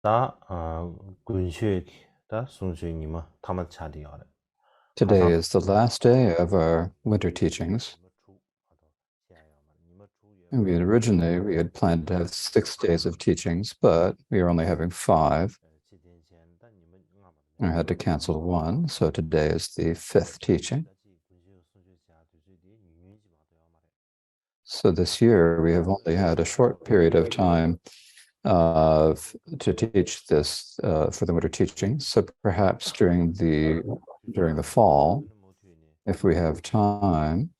다 군쉐기 다 순수님아 타마 차디야래. Today is the last day of our winter teachings. And we had planned to have 6 days of teachings, but we are only having 5. I had to cancel one, so today is the 5th teaching. So this year we have only had a short period of time to teach this for the winter teaching. So perhaps during the fall, if we have time,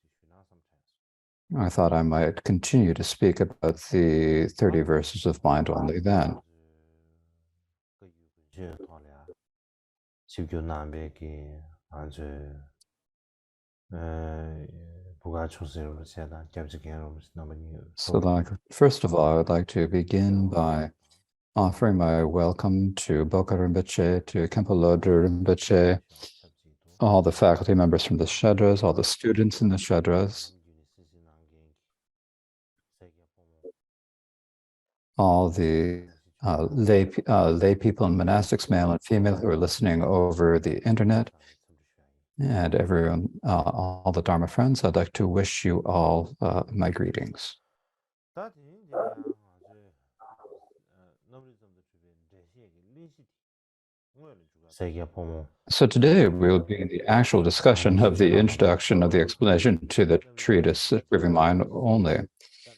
I thought I might continue to speak about the 30 verses of mind only then. So first of all, I would like to begin by offering my welcome to Boka Rinpoche, to Khenpo Lodro Rinpoche, all the faculty members from the Shedras, all the students in the Shedras, all the lay people and monastics, male and female, who are listening over the internet, and everyone, all the Dharma friends. I'd like to wish you all my greetings. So today we'll be in the actual discussion of the introduction of the explanation to the treatise Proving Mind Only.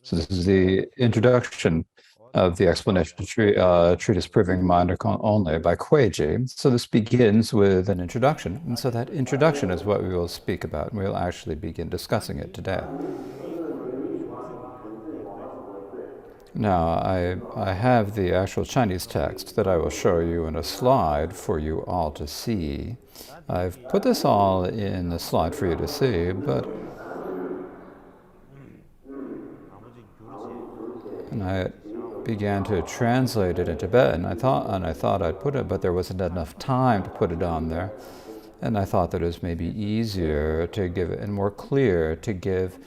So this is the introduction of the explanation to treatise Proving Mind Only by Kuei-ji. So this begins with an introduction, and so that introduction is what we will speak about, and we'll actually begin discussing it today. Now, I have the actual Chinese text that I will show you in a slide for you all to see. I've put this all in the slide for you to see, but and I began to translate it in Tibetan. I thought I'd put it, but there wasn't enough time to put it on there. And I thought that it was maybe easier to give it, and more clear to give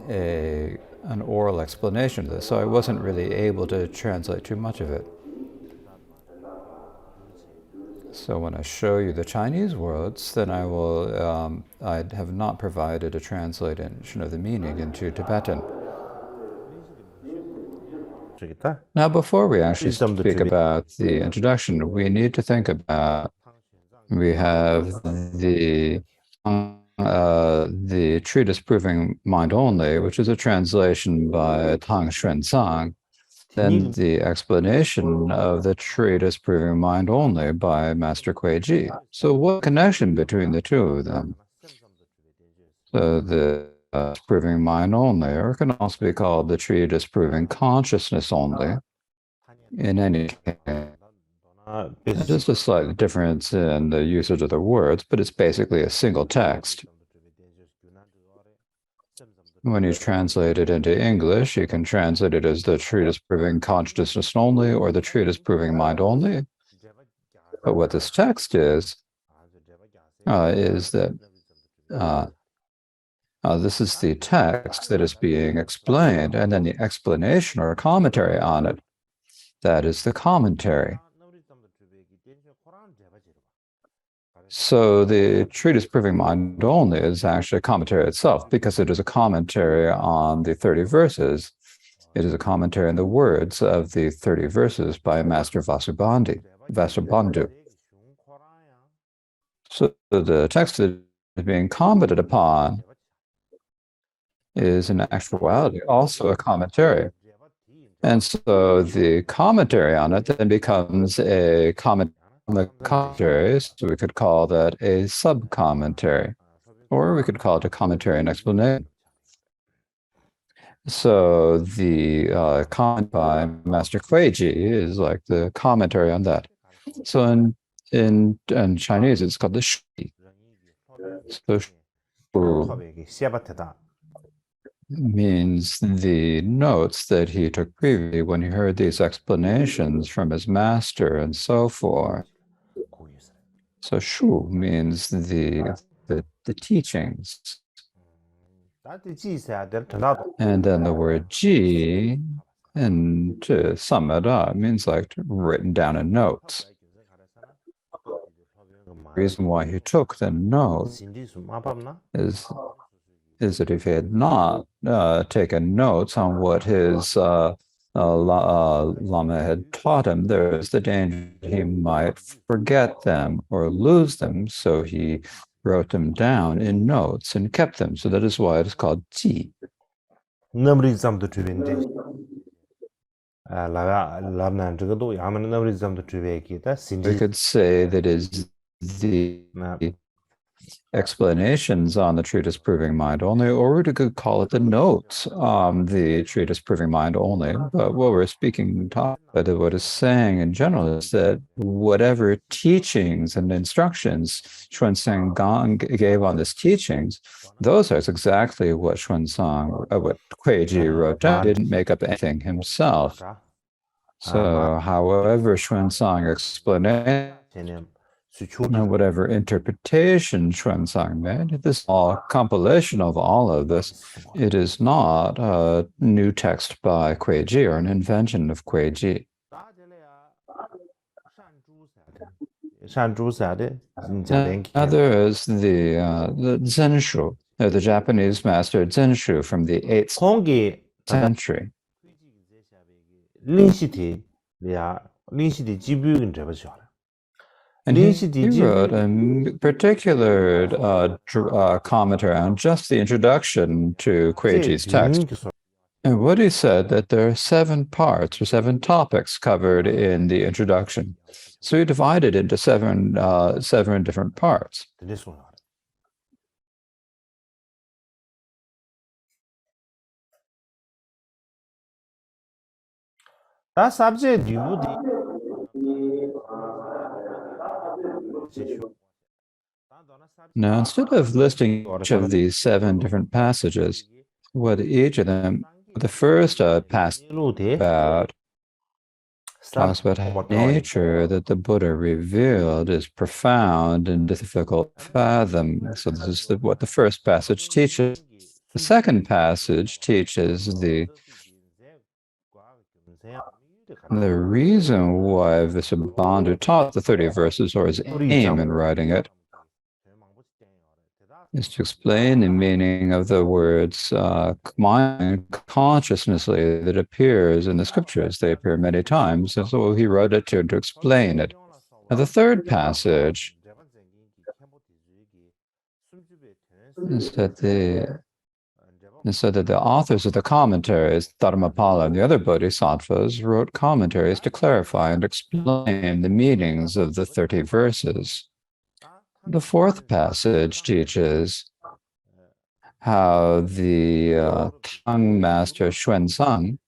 an oral explanation of this. So I wasn't really able to translate too much of it. So when I show you the Chinese words, then I have not provided a translation of the meaning into Tibetan. Now, before we actually speak about the introduction, we need to think about, we have the treatise Proving Mind Only, which is a translation by Tang Xuanzang, then the explanation of the treatise Proving Mind Only by Master Kuei-ji. So what connection between the two of them? So the Proving Mind Only, or it can also be called the treatise Proving Consciousness Only. In any case, just a slight difference in the usage of the words, but it's basically a single text. When you translate it into English, you can translate it as the treatise Proving Consciousness Only or the treatise Proving Mind Only. But what this text is that this is the text that is being explained, and then the explanation or commentary on it, that is the commentary. So the treatise Proving Mind Only is actually a commentary itself, because it is a commentary on the 30 verses. It is a commentary on the words of the 30 verses by Master Vasubandhu. So the text that is being commented upon is in actuality also a commentary. And so the commentary on it then becomes a comment on the commentary, so we could call that a sub-commentary, or we could call it a commentary and explanation. So the comment by Master Kuei-ji is like the commentary on that. So in Chinese, it's called the Shu. So Shu means the notes that he took previously when he heard these explanations from his master and so forth. So Shu means the teachings. And then the word Ji And to sum it up, it means like written down in notes. The reason why he took the notes is that if he had not taken notes on what his Lama had taught him, there's the danger he might forget them or lose them. So he wrote them down in notes and kept them. So that is why it is called Ji. 너브리잠도 주변데 라가 랍난 저거도 야만 너브리잠도 주변에기다 We 신지 could say that is the explanations on the treatise proving mind only, or we could call it the notes on the treatise proving mind only. But what we're speaking about, what is saying in general is that whatever teachings and instructions Xuanzang Gang gave on these teachings, those are exactly what Xuanzang, what Kuiji wrote down. He didn't make up anything himself. So, however, Xuanzang explained whatever interpretation Xuanzang made, this all compilation of all of this, it is not a new text by Kuiji or an invention of Kuiji. Now there is the Zenshu, the Japanese master Zenshu from the 8th century. And he wrote a particular commentary on just the introduction to Kuiji's text. And what he said that there are 7 parts or 7 topics covered in the introduction. So he divided into seven different parts. 다 subject Now, instead of listing each of these 7 different passages, what each of them, the first passage about talks about how nature that the Buddha revealed is profound and difficult to fathom. So this is what the first passage teaches. The second passage teaches the reason why Visabandhu taught the 30 verses or his aim in writing it is to explain the meaning of the words mind consciously that appears in the scriptures. They appear many times, and so he wrote it to explain it. Now, the third passage is that the authors of the commentaries, Dharmapala and the other bodhisattvas, wrote commentaries to clarify and explain the meanings of the 30 verses. The fourth passage teaches how the Tang master Xuanzang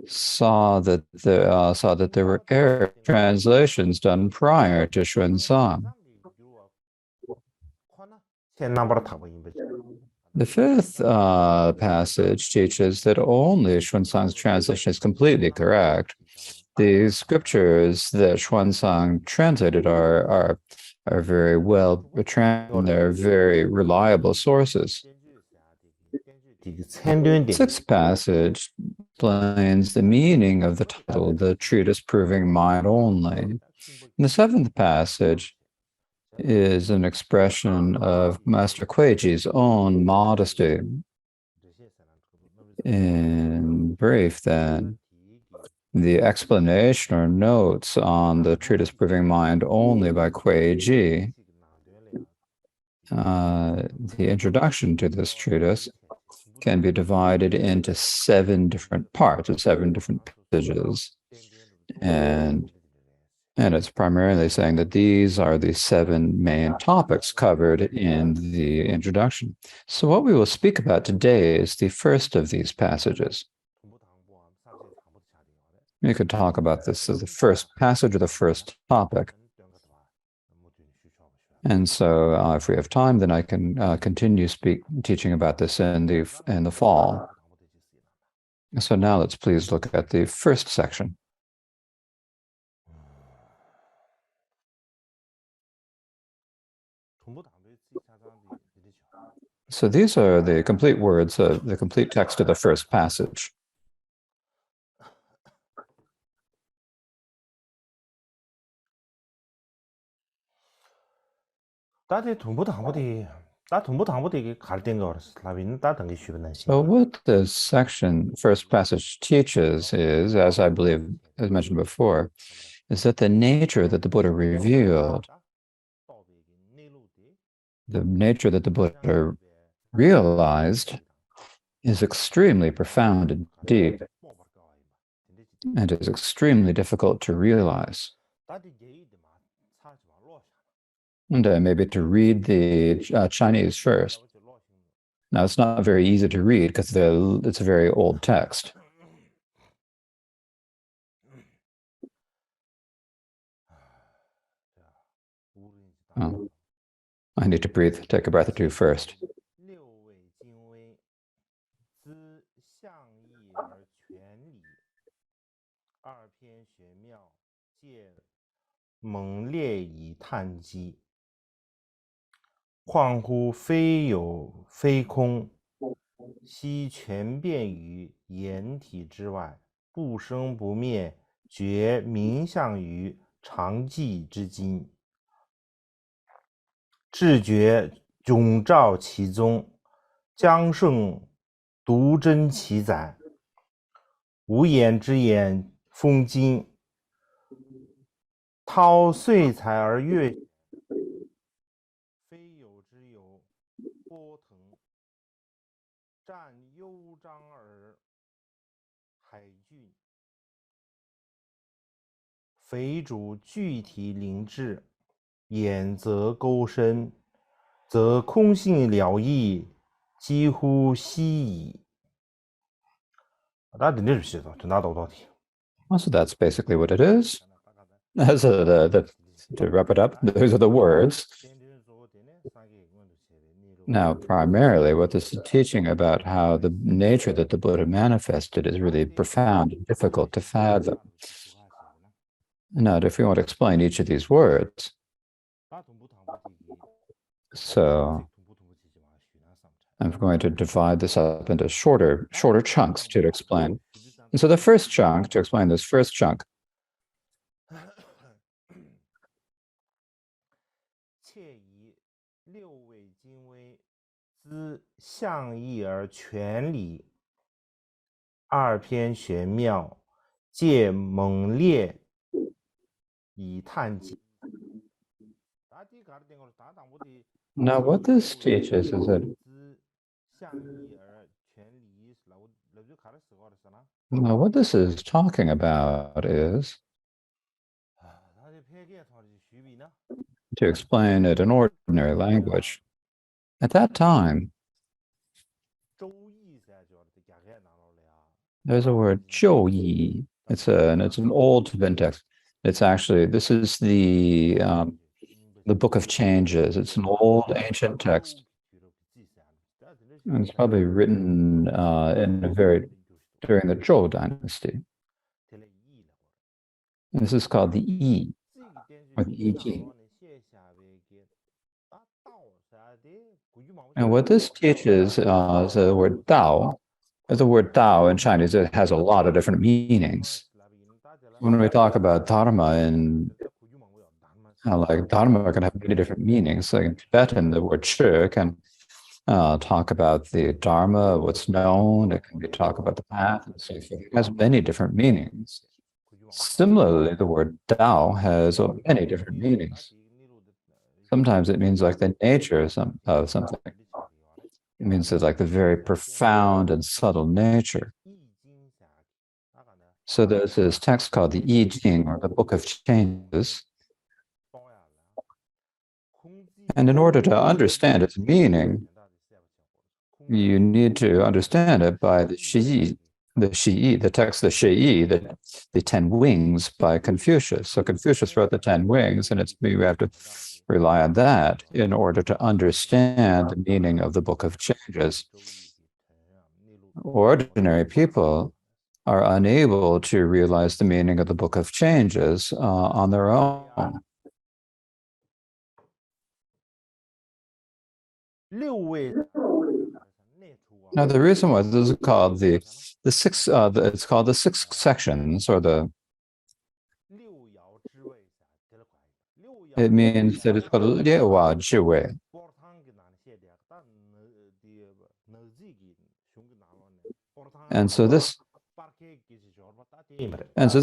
saw that there were error translations done prior to Xuanzang. The fifth passage teaches that only Xuanzang's translation is completely correct. The scriptures that Xuanzang translated are very well translated. They're very reliable sources. The sixth passage explains the meaning of the title, the treatise proving mind only. And the seventh passage is an expression of Master Kuiji's own modesty. In brief, then, the explanation or notes on the treatise proving mind only by Kuiji, the introduction to this treatise can be divided into 7 different parts, or 7 different passages. And it's primarily saying that these are the 7 main topics covered in the introduction. So what we will speak about today is the first of these passages. You could talk about this as the first passage or the first topic. And so if we have time, then I can continue teaching about this in the fall. So now let's please look at the first section. So these are the complete words, the complete text of the first passage. 다들 동부당부디 다 동부당부디 가르친 거 알았어. 라비는 다 등기 쉬는 시. So what this section, first passage teaches is, as I believe, as mentioned before, is that the nature that the Buddha revealed, the nature that the Buddha realized is extremely profound and deep and is extremely difficult to realize. And maybe to read the Chinese first. Now, it's not very easy to read because it's a very old text. Oh, I need to breathe, take a breath or two first. Meng 况乎非有非空，悉全遍于言体之外，不生不灭，觉名相于常寂之今，智觉迥照其宗，将胜独真其载，无言之言封今，涛岁财而悦。非有之有，波腾；占幽章而海峻。匪主具体灵智，眼则勾深，则空性了义，几乎悉矣。大家听这是真大道题。So that's basically what it is. As to wrap it up, those are the words. Now, primarily, what this is teaching about how the nature that the Buddha manifested is really profound and difficult to fathom. Now, if we want to explain each of these words, so I'm going to divide this up into shorter chunks to explain. And so the first chunk, to explain this first chunk, now what this teaches is that now what this is talking about is, to explain it in ordinary language, at that time, there's a word 旧义. It's an old Tibetan text. It's actually, this is the Book of Changes. It's an old ancient text. And it's probably written during the Zhou dynasty. And this is called the Yi, or the I Ching. And what this teaches is the word Dao. The word Dao in Chinese, it has a lot of different meanings. When we talk about Dharma, and like Dharma can have many different meanings. Like in Tibetan, the word Chi can talk about the Dharma, what's known. It can be talk about the path and so forth. It has many different meanings. Similarly, the word Dao has many different meanings. Sometimes it means like the nature of something. It means it's like the very profound and subtle nature. So there's this text called the I Ching, or the Book of Changes. And in order to understand its meaning, you need to understand it by the Shi, the text, the Shi, the 10 wings by Confucius. So Confucius wrote the 10 wings, and we have to rely on that in order to understand the meaning of the Book of Changes. Ordinary people are unable to realize the meaning of the Book of Changes on their own. Now, the reason why this is called it's called the 6 sections, or the It means that it's called 列瓦智慧. And so this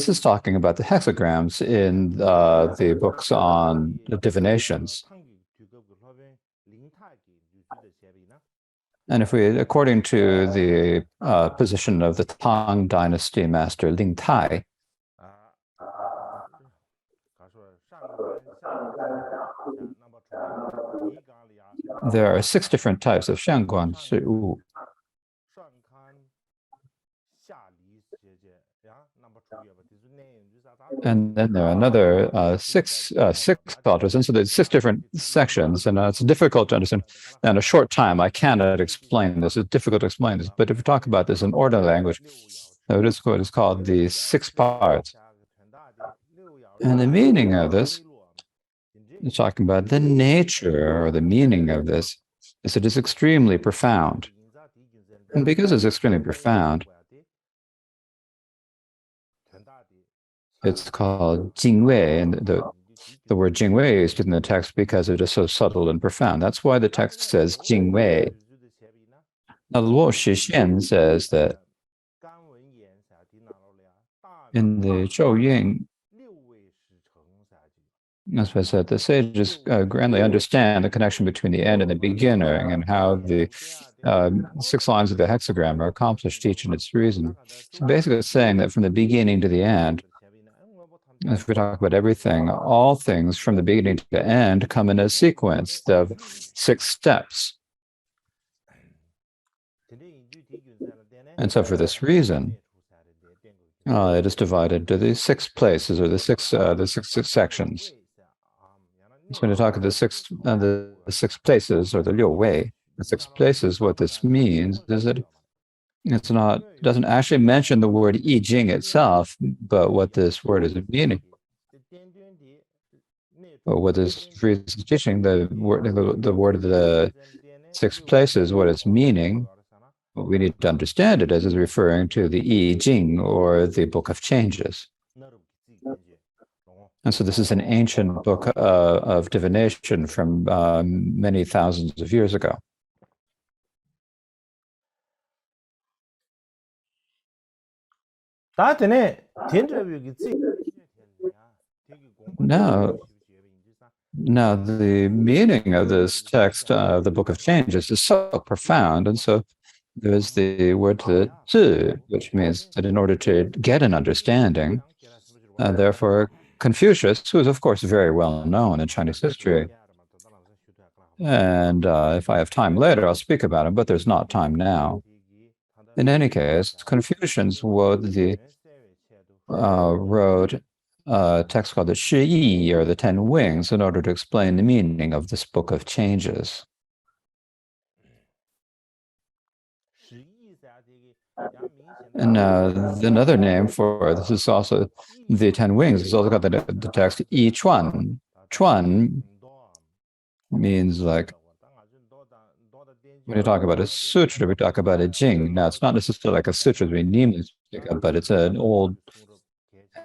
is talking about the hexagrams in the books on the divinations. And if we, according to the position of the Tang Dynasty master Ling Tai, there are 6 different types of Xiangguan Shiwu. And then there are another six authors, and so there's 6 different sections, and it's difficult to understand. In a short time, I cannot explain this. It's difficult to explain this, but if we talk about this in ordinary language, it is what is called the 6 parts. And the meaning of this, we're talking about the nature or the meaning of this, is it is extremely profound. And because it's extremely profound, it's called Jingwei, and the word Jingwei is used in the text because it is so subtle and profound. That's why the text says Jingwei. Now, Luo Shixian says that in the Zhou Ying, as I said, the sages grandly understand the connection between the end and the beginning, and how the 6 lines of the hexagram are accomplished each in its reason. So basically it's saying that from the beginning to the end, if we talk about everything, all things from the beginning to the end come in a sequence of 6 steps. And so for this reason, it is divided to the 6 places, or the six sections. So when you talk about the 6 places, or the 6 wei, the 6 places, what this means is that doesn't actually mention the word I Ching itself, but what this word is meaning. Or what this phrase is teaching, the word of the 6 places, what it's meaning, what we need to understand it as is referring to the I Ching, or the Book of Changes. And so this is an ancient book of divination from many thousands of years ago. Now, the meaning of this text, the Book of Changes, is so profound, and so there's the word zhi, which means that in order to get an understanding, therefore Confucius, who is of course very well known in Chinese history, and if I have time later, I'll speak about him, but there's not time now. In any case, Confucians wrote a text called the Shi Yi, or the 10 Wings, in order to explain the meaning of this Book of Changes. And another name for this is also the 10 Wings. It's also got the text Yi Chuan. Chuan means, like, when you talk about a sutra, we talk about a jing. Now, it's not necessarily like a sutra we normally speak of, but it's an old,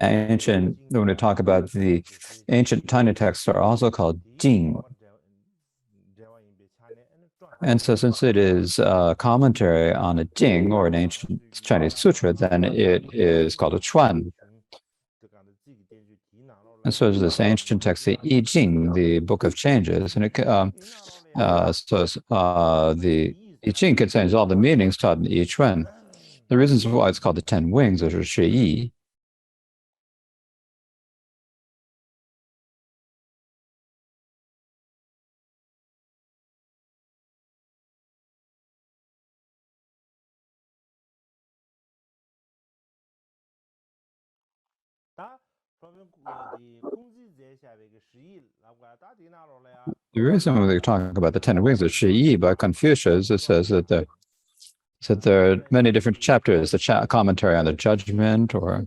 ancient, when we talk about the ancient tiny texts, are also called jing. And so since it is a commentary on a jing, or an ancient Chinese sutra, then it is called a chuan. And so there's this ancient text, the I Ching, the Book of Changes, and the I Ching contains all the meanings taught in I Chuan. The reasons why it's called the 10 Wings, or Shi Yi. The reason when they talk about the 10 Wings of Shi Yi by Confucius, it says that there are many different chapters, the commentary on the judgment, or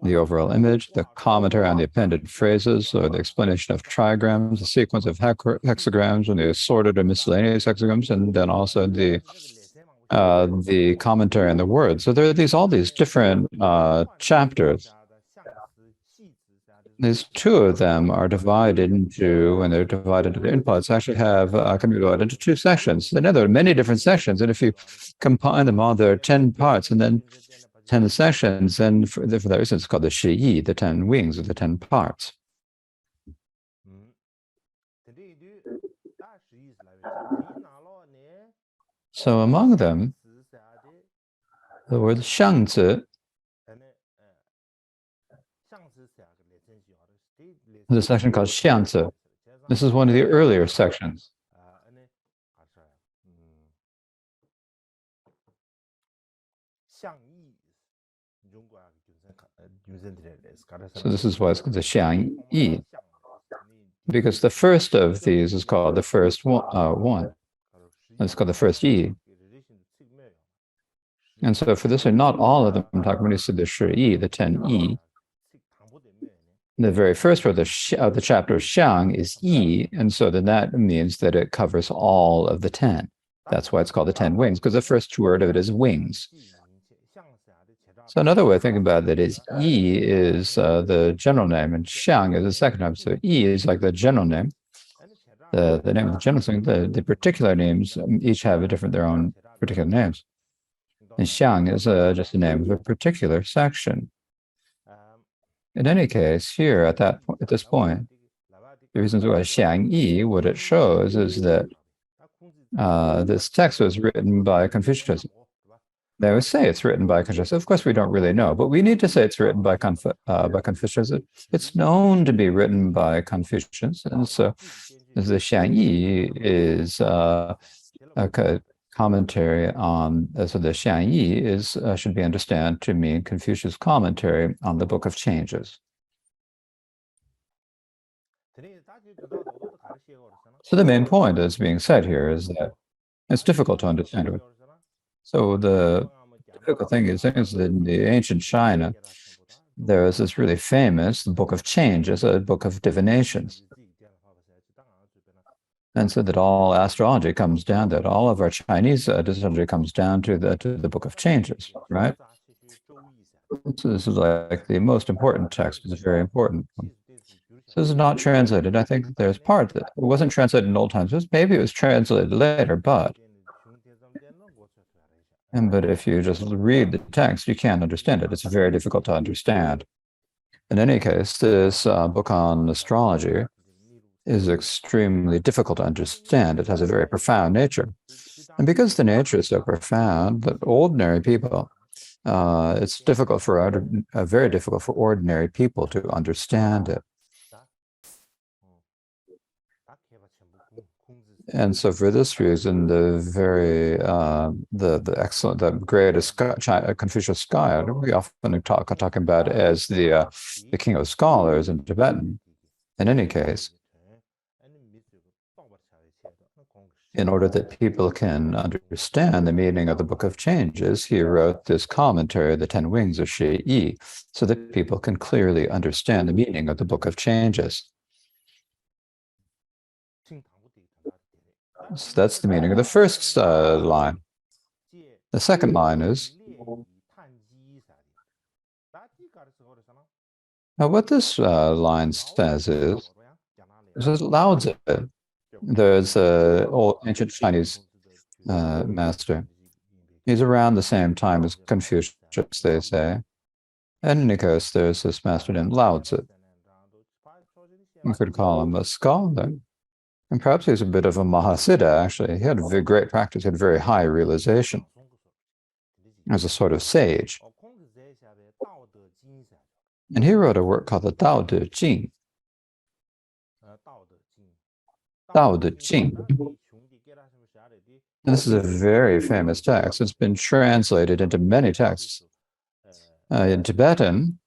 the overall image, the commentary on the appended phrases, or the explanation of trigrams, the sequence of hexagrams, and the assorted or miscellaneous hexagrams, and then also the commentary on the words. So there are all these different chapters. These two of them are divided into, when they're divided into inputs, actually can be divided into two sections. And then there are many different sections, and if you combine them all, there are 10 parts, and then 10 sections, and for that reason, it's called the Shi Yi, the 10 wings, or the 10 parts. So among them, the word Xiangzi, the section called Xiangzi. This is one of the earlier sections. So this is why it's called the Xiang Yi, because the first of these is called the first one. It's called the first Yi. And so for this, not all of them, when you said the Shi Yi, the 10 Yi, the very first word of the chapter Xiang is Yi, and so then that means that it covers all of the 10. That's why it's called the 10 wings, because the first word of it is wings. So another way of thinking about it is Yi is the general name, and Xiang is the second name. So Yi is like the general name, the name of the general thing. The particular names each have their own particular names. And Xiang is just the name of a particular section. In any case, here at this point, the reasons why Xiang Yi, what it shows is that this text was written by Confucius. They would say it's written by Confucius. Of course, we don't really know, but we need to say it's written by Confucius. It's known to be written by Confucius, and so the Xiang Yi is a commentary on. So the Xiang Yi should be understood to mean Confucius' commentary on the Book of Changes. So the main point that's being said here is that it's difficult to understand it. So the difficult thing is that in the ancient China, there is this really famous Book of Changes, a book of divinations. And so that all astrology comes down, that all of our Chinese astrology comes down to the Book of Changes, right? So this is like the most important text. It's very important. So this is not translated. I think there's part that it wasn't translated in old times. Maybe it was translated later, but if you just read the text, you can't understand it. It's very difficult to understand. In any case, this book on astrology is extremely difficult to understand. It has a very profound nature. And because the nature is so profound, that ordinary people, it's difficult very difficult for ordinary people to understand it. And so for this reason, the excellent, the greatest Confucius scholar, we often talking about as the king of scholars in Tibetan. In any case, in order that people can understand the meaning of the Book of Changes, he wrote this commentary, The 10 Wings of Shi Yi, so that people can clearly understand the meaning of the Book of Changes. So that's the meaning of the first line. The second line is, now what this line says is Lao Tzu. There's an old ancient Chinese master. He's around the same time as Confucius, they say. And in any case, there's this master named Lao Tzu. You could call him a scholar. And perhaps he's a bit of a Mahasiddha, actually. He had very great practice, he had very high realization as a sort of sage. And he wrote a work called the Tao Te Ching. Tao Te Ching. And this is a very famous text. It's been translated into many texts. In Tibetan,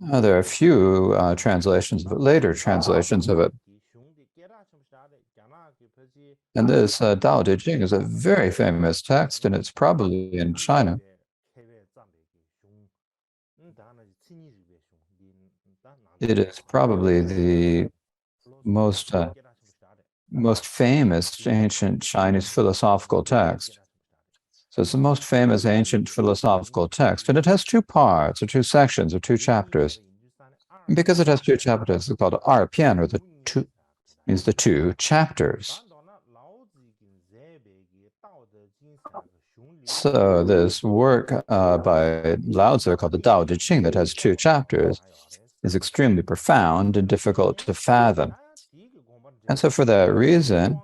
there are a few translations of it, later translations of it. And this Tao Te Ching is a very famous text, and it's probably in China. It is probably the most famous ancient Chinese philosophical text. So it's the most famous ancient philosophical text, and it has two parts, or two sections, or two chapters. Because it has two chapters, it's called 二篇, or the two, means the two chapters. So this work by Lao Tzu called the Tao Te Ching that has two chapters is extremely profound and difficult to fathom. And so for that reason,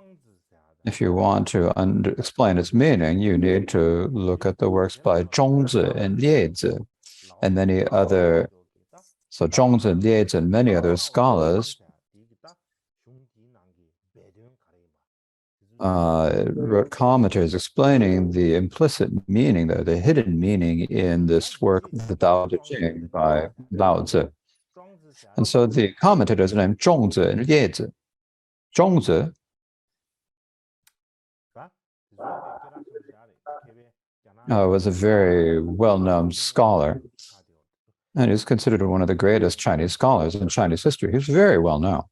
if you want to explain its meaning, you need to look at the works by Zhongzi and Liezi and many other. So Zhongzi and Liezi and many other scholars wrote commentaries explaining the implicit meaning, the hidden meaning in this work, the Tao Te Ching by Lao Tzu. And so the commentators are named Zhongzi and Liezi. Zhongzi was a very well-known scholar, and is considered one of the greatest Chinese scholars in Chinese history. He's very well-known.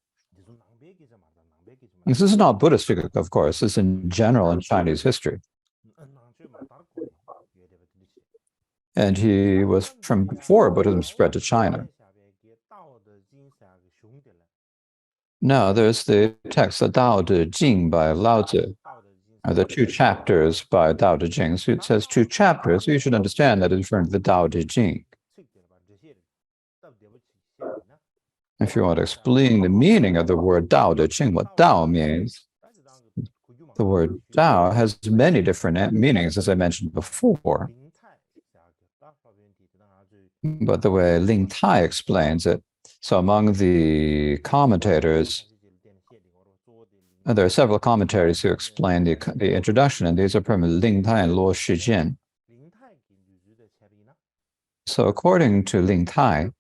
This is not Buddhist, of course. This is in general in Chinese history. And he was from before Buddhism spread to China. Now there's the text, the Tao Te Ching by Lao Tzu, or the two chapters by Tao Te Ching. So it says two chapters, so you should understand that it's referring to the Tao Te Ching. If you want to explain the meaning of the word Tao Te Ching, what Tao means, the word Tao has many different meanings, as I mentioned before. But the way Ling Tai explains it, so among the commentators, there are several commentaries who explain the introduction, and these are primarily Ling Tai and Luo Shijian. So according to Ling Tai,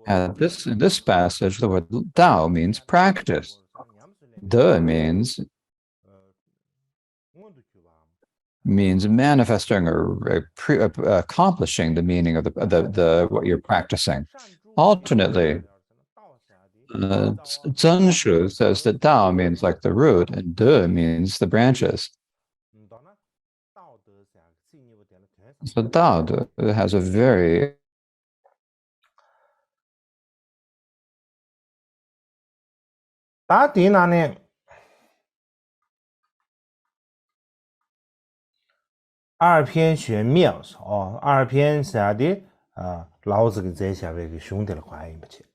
in this passage, the word Tao means practice. De means manifesting or accomplishing the meaning of the what you're practicing. Alternately, Zenshu says that Tao means like the root, and De means the branches. So Tao has a very二篇玄妙哦，二篇啥的老子给在下边给兄弟了关系不起。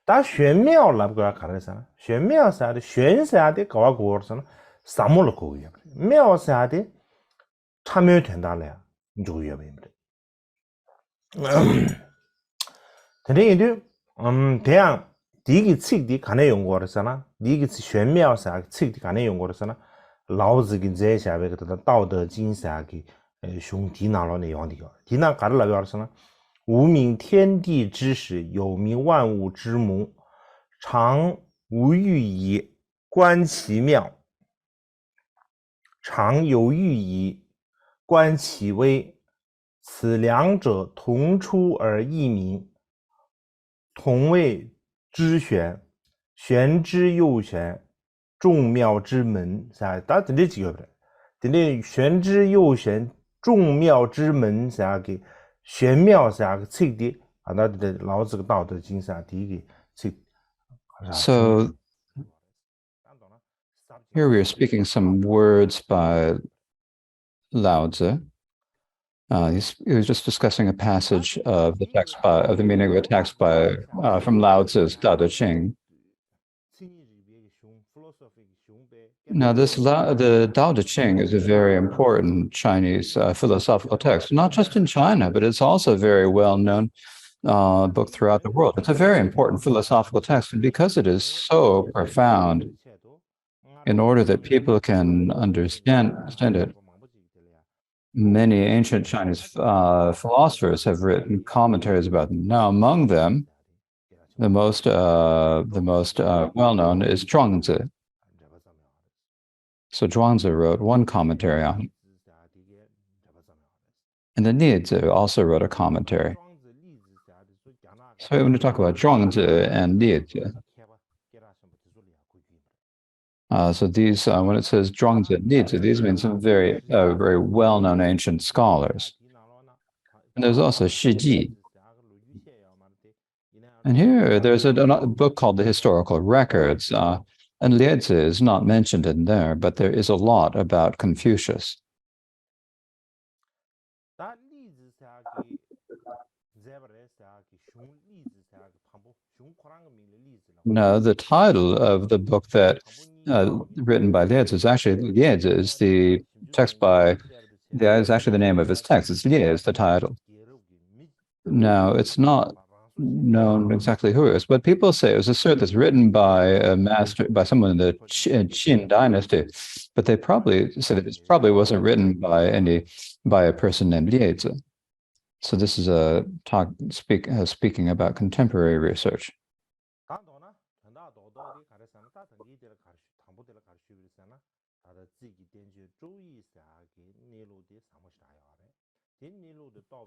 但玄妙了不个看的啥？玄妙啥的，玄啥的搞过啥呢？啥么了搞也不对，妙啥的，참여된다了，你就也不对。근데 이제 대양 디기 책디 간에 연구하잖아. 디기玄妙啥책디 간에 연구하잖아. 老子跟在下边个的道德经啥个兄弟拿了那样的个，弟那干了表示呢？无名天地之始，有名万物之母。常无欲以观其妙，常有欲以观其微。此两者同出而异名，同谓之玄。玄之又玄，众妙之门。啥？大家这几个不对？这玄之又玄，众妙之门啥个？玄妙啥个册的啊？那的老子个道德经啥第一个册。So here we are speaking some words by Lao Tzu. He was just discussing a passage of the text of the meaning of a text from Lao Tzu's Tao Te Ching. Now, the Tao Te Ching is a very important Chinese philosophical text, not just in China, but it's also a very well-known book throughout the world. It's a very important philosophical text, and because it is so profound, in order that people can understand it, many ancient Chinese philosophers have written commentaries about them. Now, among them, the most well-known is Zhuangzi. So Zhuangzi wrote one commentary on it. And then Liezi also wrote a commentary. So we're going to talk about Zhuangzi and Liezi. So these, when it says Zhuangzi and Liezi, these mean some very well-known ancient scholars. And there's also Shi Ji. And here there's a book called The Historical Records, and Liezi is not mentioned in there, but there is a lot about Confucius. No, the title of the book that written by Liezi is actually Liezi is the text by is actually the name of his text. It's Liezi, the title. Now, it's not known exactly who it is, but people say it was a cert that's written by a master, by someone in the Qin dynasty, but they probably said it probably wasn't written by a person named Liezi. So this is a talk speaking about contemporary research.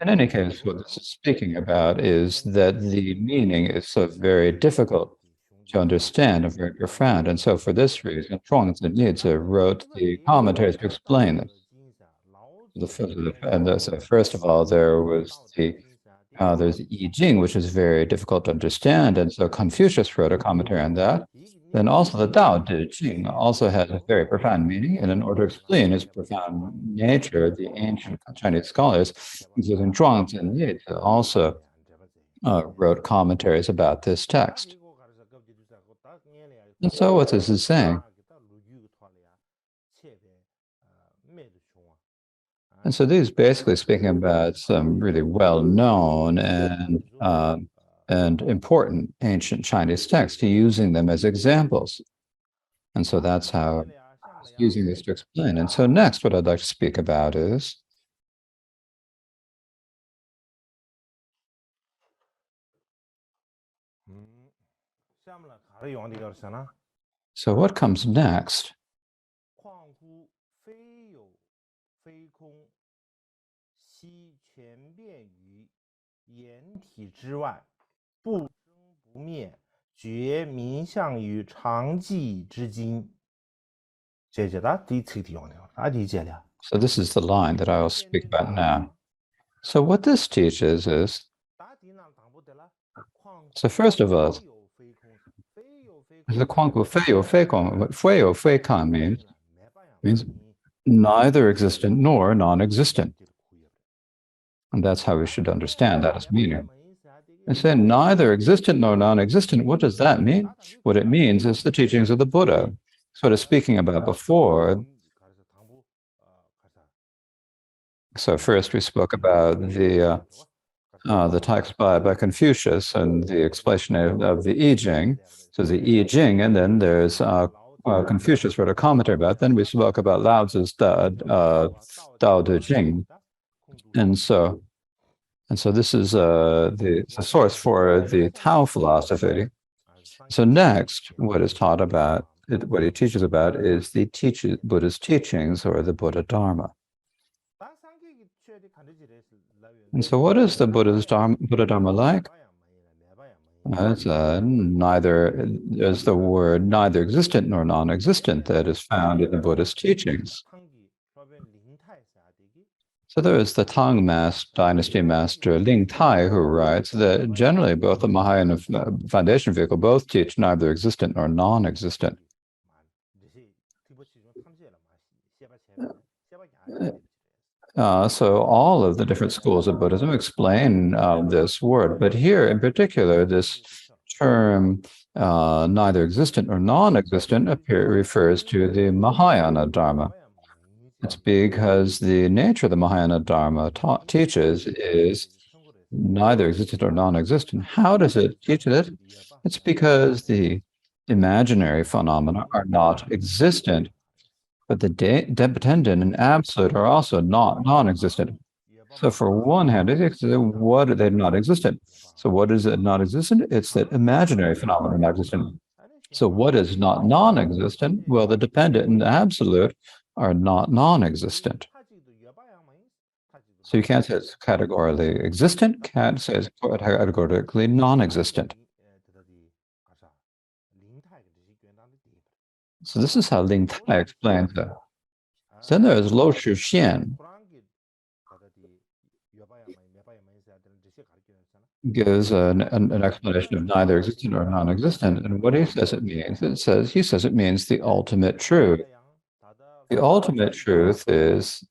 In any case, what this is speaking about is that the meaning is so very difficult to understand and very profound. And so for this reason, Zhuangzi Nizi wrote the commentaries to explain this. So first of all, there's the I Ching, which is very difficult to understand. And so Confucius wrote a commentary on that. Then also the Tao Te Ching also has a very profound meaning, and in order to explain its profound nature, the ancient Chinese scholars, including Zhuangzi and Ye, also wrote commentaries about this text. And so what this is saying, and so these basically speaking about some really well-known and important ancient Chinese texts, using them as examples. And so that's how I'm using this to explain. And so next, what I'd like to speak about is so what comes next? So this is the line that I will speak about now. So what this teaches is, so first of all, the Kuangku Feiyo Feikong, what Feiyo Feikong means neither existent nor non-existent. And that's how we should understand that as meaning. And say neither existent nor non-existent, what does that mean? What it means is the teachings of the Buddha. Sort of speaking about before. So first we spoke about the text by Confucius and the explanation of the I Ching. So the I Ching, and then there's Confucius wrote a commentary about it. Then we spoke about Lao Tzu's Tao Te Ching. And so this is the source for the Tao philosophy. So next, what is taught about, what he teaches about is the Buddha's teachings, or the Buddha Dharma. And so what is the Buddha Dharma like? It's there's the word neither existent nor non-existent that is found in the Buddhist teachings. So there is the Tang dynasty master Ling Tai, who writes that generally both the Mahayana foundation vehicle both teach neither existent nor non-existent. So all of the different schools of Buddhism explain this word, but here in particular, this term neither existent nor non-existent refers to the Mahayana Dharma. It's because the nature of the Mahayana Dharma teaches is neither existent or non-existent. How does it teach it? It's because the imaginary phenomena are not existent, but the dependent and absolute are also not non-existent. So for one hand, what are they not existent? So what is it not existent? It's that imaginary phenomena are not existent. So what is not non-existent? Well, the dependent and the absolute are not non-existent. So you can't say it's categorically existent, can't say it's categorically non-existent. So this is how Ling Tai explains it. Then there is Lo Shi Xian. gives an explanation of neither existent or non-existent. And what he says it means, he says it means the ultimate truth. The ultimate truth is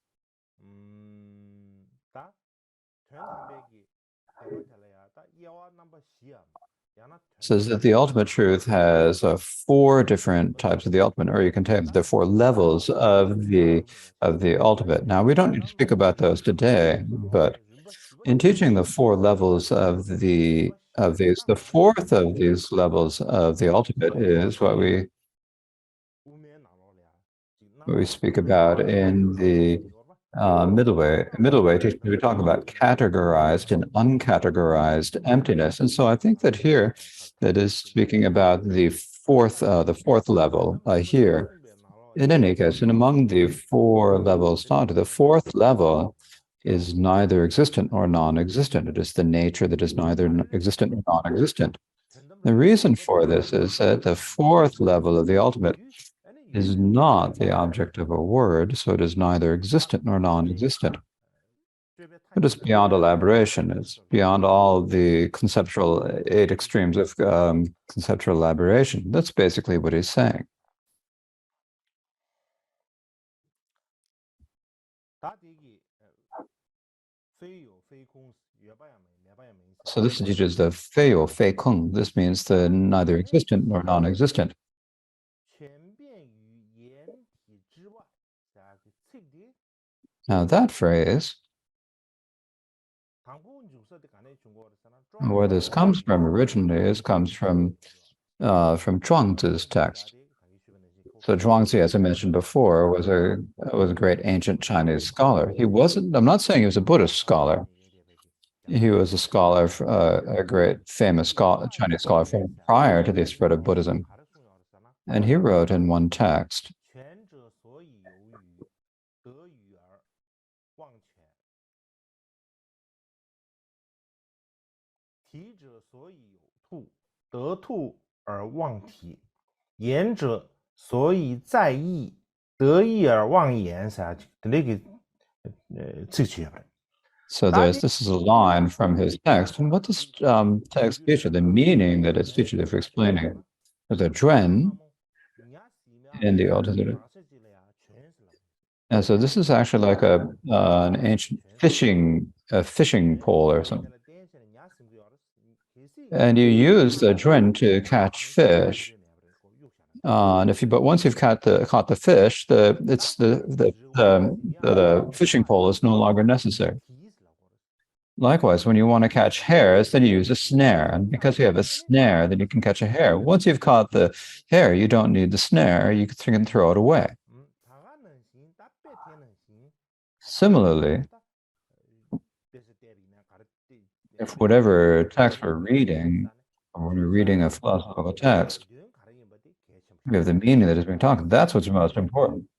says that the ultimate truth has four different types of the ultimate, or you can take the four levels of the ultimate. Now, we don't need to speak about those today, but in teaching the four levels of the the fourth of these levels of the ultimate is what we speak about in the middle way. Middle way, we talk about categorized and uncategorized emptiness, and so I think that here, that is speaking about the fourth level here. In any case, and among the four levels taught, the fourth level is neither existent nor non-existent. It is the nature that is neither existent nor non-existent. The reason for this is that the fourth level of the ultimate is not the object of a word, so it is neither existent nor non-existent. It is beyond elaboration. It's beyond all the conceptual eight extremes of conceptual elaboration. That's basically what he's saying. So this teaches the fei you fei keng. This means the neither existent nor non-existent. Now that phrase, where this comes from originally, comes from Zhuangzi's text. So Zhuangzi, as I mentioned before, was a great ancient Chinese scholar. He wasn't. I'm not saying he was a Buddhist scholar. He was a scholar, a great famous Chinese scholar from prior to the spread of Buddhism. And he wrote in one text, so this is a line from his text. And what this text teaches, the meaning that it's teaching for explaining the Zhuan in the altitude. And so this is actually like an ancient fishing pole or something. And you use the Zhuan to catch fish. And but once you've caught the fish, the fishing pole is no longer necessary. Likewise, when you want to catch hares, then you use a snare. And because you have a snare, then you can catch a hare. Once you've caught the hare, you don't need the snare. You can throw it away. Similarly, if whatever text we're reading, or when we're reading a philosophical text, we have the meaning that is being taught. That's what's most important.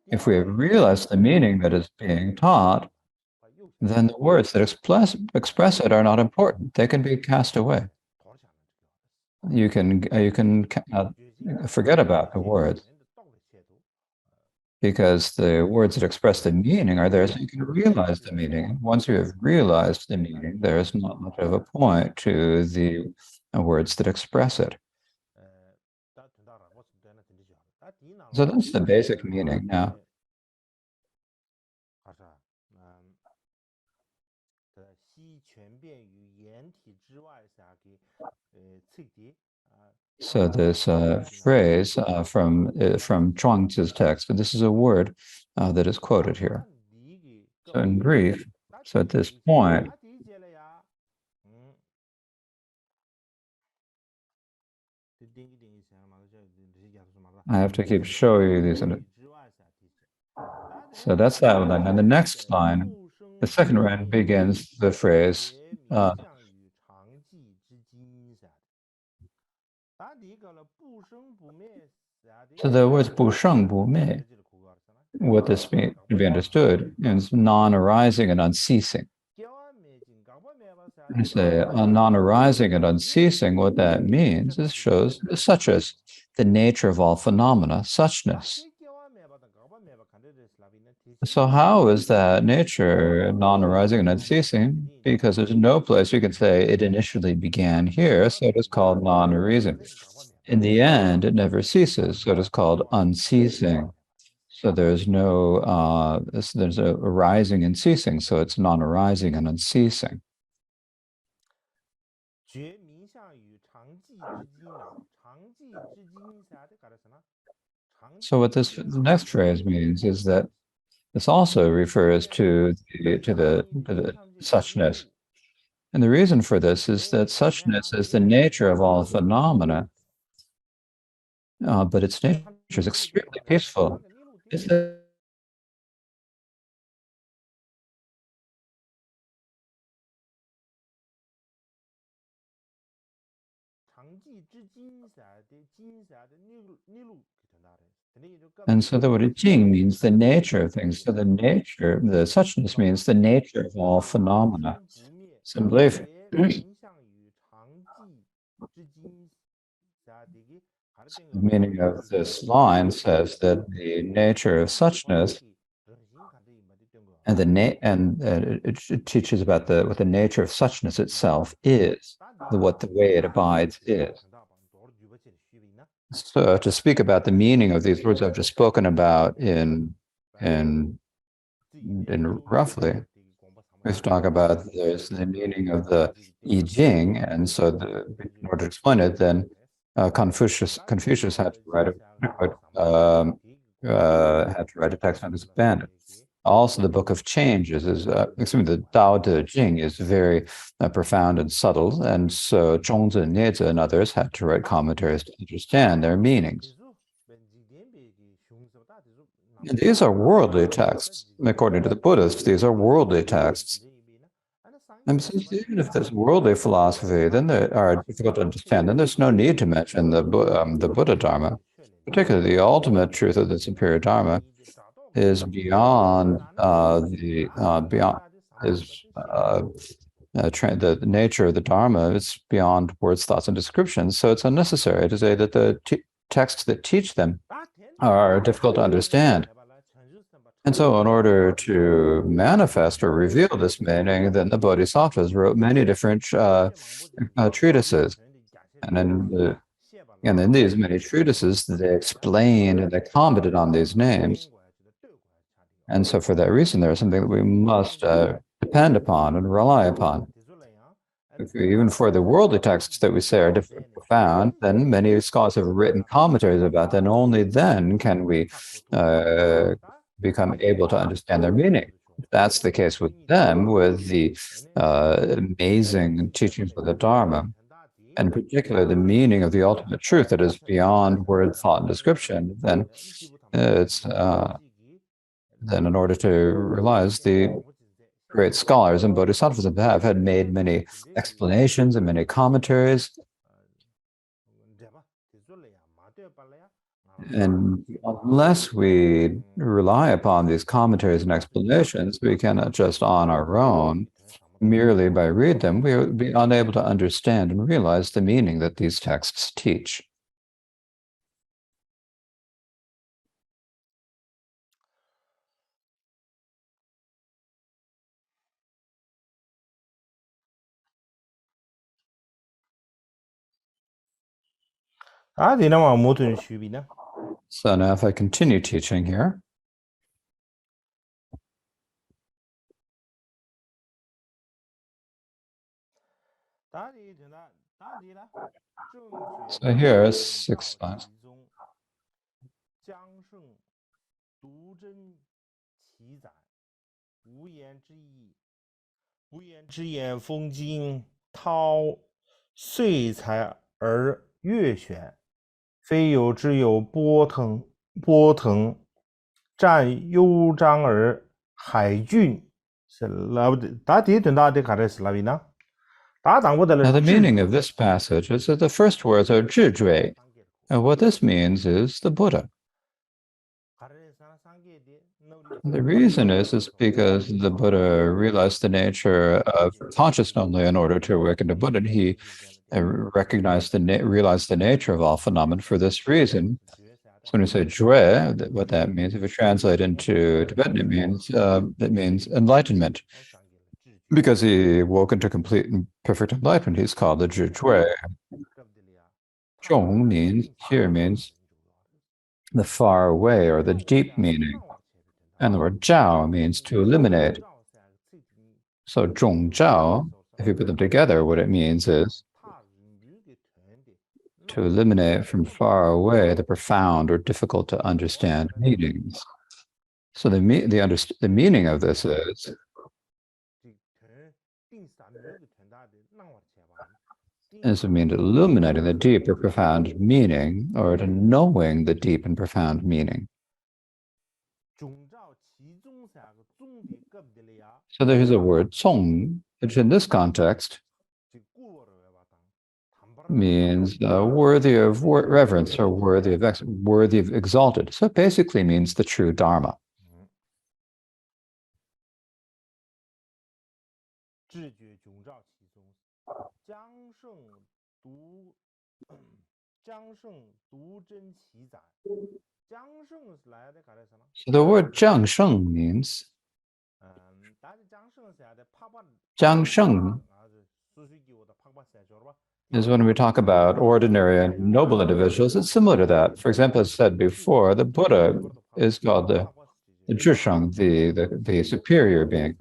If we have realized the meaning that is being taught, then the words that express it are not important. They can be cast away. You can forget about the words, because the words that express the meaning are there, so you can realize the meaning. Once you have realized the meaning, there is not much of a point to the words that express it. So that's the basic meaning. Now, so this phrase from Zhuangzi's text, this is a word that is quoted here. So in brief, so at this point, I have to keep showing you these. So that's that line. And the next line, the second line begins the phrase. So the words 不生不灭, what this can be understood is non-arising and unceasing. You say non-arising and unceasing, what that means is shows such as the nature of all phenomena, suchness. So how is that nature non-arising and unceasing? Because there's no place you can say it initially began here, so it is called non-arising. In the end, it never ceases, so it is called unceasing. So there's no there's a arising and ceasing, so it's non-arising and unceasing. So what this next phrase means is that this also refers to the suchness. And the reason for this is that suchness is the nature of all phenomena, but its nature is extremely peaceful. It's the And so the word jing means the nature of things. So the nature, the suchness means the nature of all phenomena. Simply, the meaning of this line says that the nature of suchness and it teaches about what the nature of suchness itself is, what the way it abides is. So to speak about the meaning of these words I've just spoken about in roughly, let's talk about there's the meaning of the I Ching, and so in order to explain it, then Confucius had to write a text on this abandon. Also, the Book of Changes the Tao Te Ching is very profound and subtle, and so Zhongzi, Niezi, and others had to write commentaries to understand their meanings. And these are worldly texts. According to the Buddhists, these are worldly texts. And since even if there's worldly philosophy, then they are difficult to understand. Then there's no need to mention the Buddha Dharma, particularly the ultimate truth of the superior Dharma is beyond the nature of the Dharma. It's beyond words, thoughts, and descriptions. So it's unnecessary to say that the texts that teach them are difficult to understand. And so in order to manifest or reveal this meaning, then the Bodhisattvas wrote many different treatises. And in these many treatises, they explained and they commented on these names. And so for that reason, there is something that we must depend upon and rely upon. Even for the worldly texts that we say are different, profound, then many scholars have written commentaries about that, and only then can we become able to understand their meaning. That's the case with them, with the amazing teachings of the Dharma, and particularly the meaning of the ultimate truth that is beyond word, thought, and description, then in order to realize the great scholars and bodhisattvas have had made many explanations and many commentaries. And unless we rely upon these commentaries and explanations, we cannot just on our own, merely by read them, we would be unable to understand and realize the meaning that these texts teach. So now if I continue teaching here. So here is 6 lines. Now, the meaning of this passage is that the first words are zhizhui, and what this means is the Buddha. The reason is because the Buddha realized the nature of consciousness only in order to awaken to Buddha. He realized the nature of all phenomena. For this reason, So when we say jue, what that means, if we translate into Tibetan, it means enlightenment. Because he woke into complete and perfect enlightenment, he's called the Zhi Jue. Zhong means, here means the far away or the deep meaning. And the word Zhao means to eliminate. So Zhong Zhao, if you put them together, what it means is to eliminate from far away the profound or difficult to understand meanings. So the meaning of this is to mean illuminating the deep or profound meaning, or to knowing the deep and profound meaning. So there's a word, cong, which in this context means worthy of reverence or worthy of exalted. So it basically means the true Dharma. So the word Jiang Sheng means Jiang Sheng is when we talk about ordinary and noble individuals, it's similar to that. For example, as said before, the Buddha is called the Zhisheng, the superior being.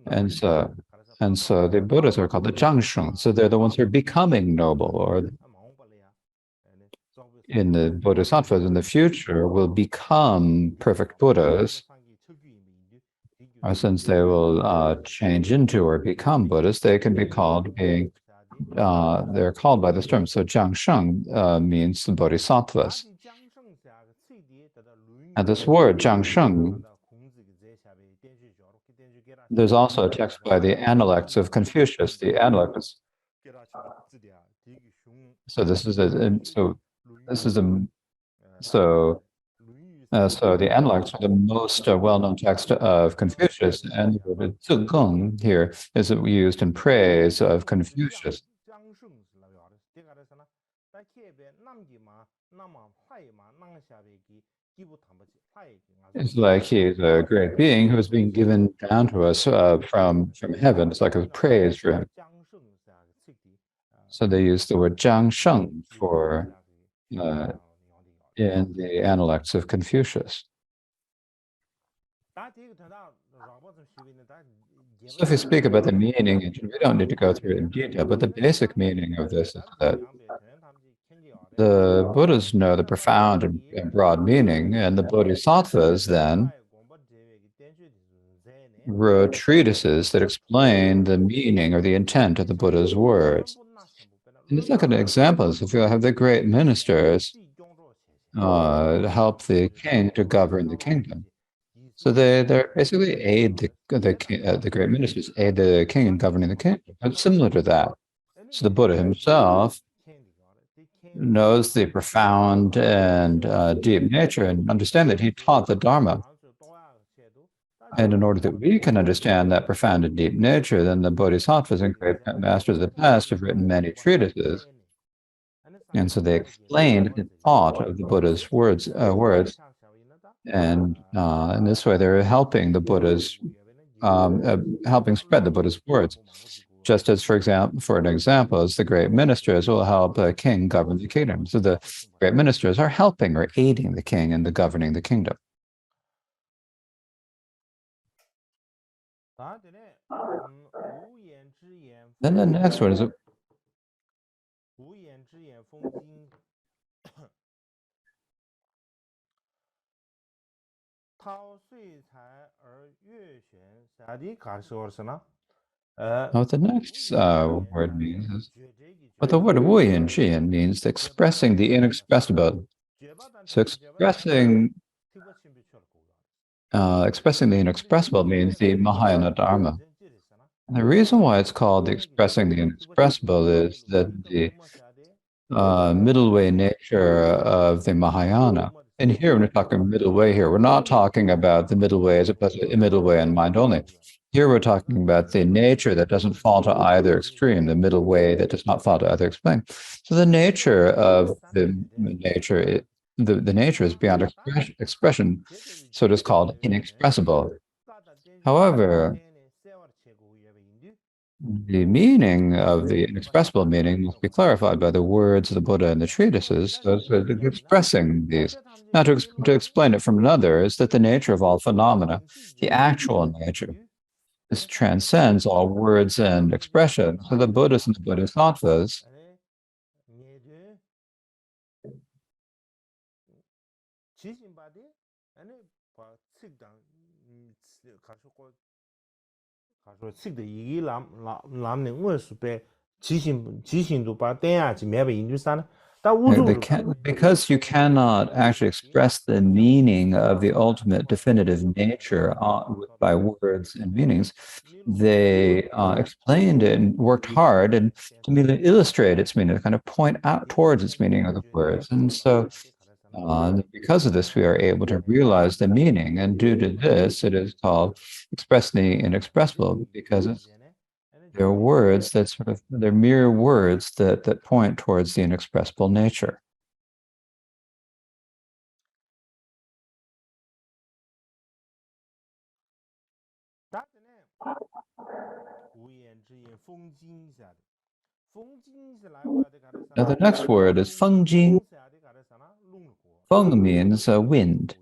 And so the Buddhas are called the Zhangsheng. So they're the ones who are becoming noble, or in the Bodhisattvas in the future will become perfect Buddhas. Or since they will change into or become Buddhas, they can be called being, they're called by this term. So Jiangsheng means the Bodhisattvas. And this word, Jiangsheng, there's also a text by the Analects of Confucius. The Analects. So this is the Analects are the most well-known text of Confucius, and the word Zigeng here is used in praise of Confucius. It's like he's a great being who is being given down to us from heaven. It's like a praise for him. So they use the word Jiang Sheng for in the Analects of Confucius. So if you speak about the meaning, we don't need to go through it in detail, but the basic meaning of this is that the Buddhas know the profound and broad meaning, and the Bodhisattvas then wrote treatises that explain the meaning or the intent of the Buddha's words. And let's look at examples. If you have the great ministers help the king to govern the kingdom, so they basically aid the great ministers aid the king in governing the kingdom. It's similar to that. So the Buddha himself knows the profound and deep nature and understand that he taught the Dharma. And in order that we can understand that profound and deep nature, then the Bodhisattvas and great masters of the past have written many treatises. And so they explained the thought of the Buddha's words. And in this way, they're helping the Buddha's, helping spread the Buddha's words. Just as, for an example, as the great ministers will help a king govern the kingdom. So the great ministers are helping or aiding the king in governing the kingdom. Then the next one is what the next word means is, but the word Wu Yin Jian means expressing the inexpressible. So expressing the inexpressible means the Mahayana Dharma. And the reason why it's called expressing the inexpressible is that the middle way nature of the Mahayana. And here, when we're talking middle way here, we're not talking about the middle way as opposed to middle way and mind only. Here we're talking about the nature that doesn't fall to either extreme, the middle way that does not fall to either extreme. So the nature of the nature the nature is beyond expression, so it is called inexpressible. However, the meaning of the inexpressible meaning must be clarified by the words of the Buddha and the treatises, so expressing these. Now, to explain it from another is that the nature of all phenomena, the actual nature, this transcends all words and expression. So the Buddhists and the Bodhisattvas because you cannot actually express the meaning of the ultimate definitive nature by words and meanings, they explained it and worked hard and to merely illustrate its meaning, to kind of point out towards its meaning of the words. And so because of this, we are able to realize the meaning. And due to this, it is called express the inexpressible, because they're words that they're mere words that point towards the inexpressible nature. Now, the next word is fengjing. Feng means wind.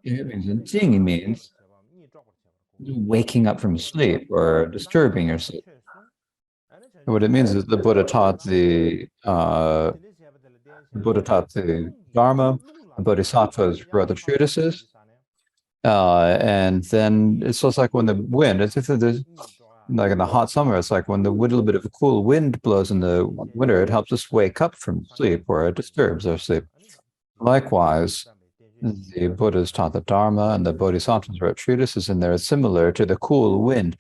It means jing means waking up from sleep or disturbing your sleep. What it means is the Buddha taught the Dharma, the Bodhisattvas wrote the treatises, and then it's just like when the wind, it's if there's like in the hot summer, it's like when the little bit of a cool wind blows in the winter, it helps us wake up from sleep or it disturbs our sleep. Likewise, the Buddhas taught the Dharma and the Bodhisattvas wrote treatises, and they're similar to the cool wind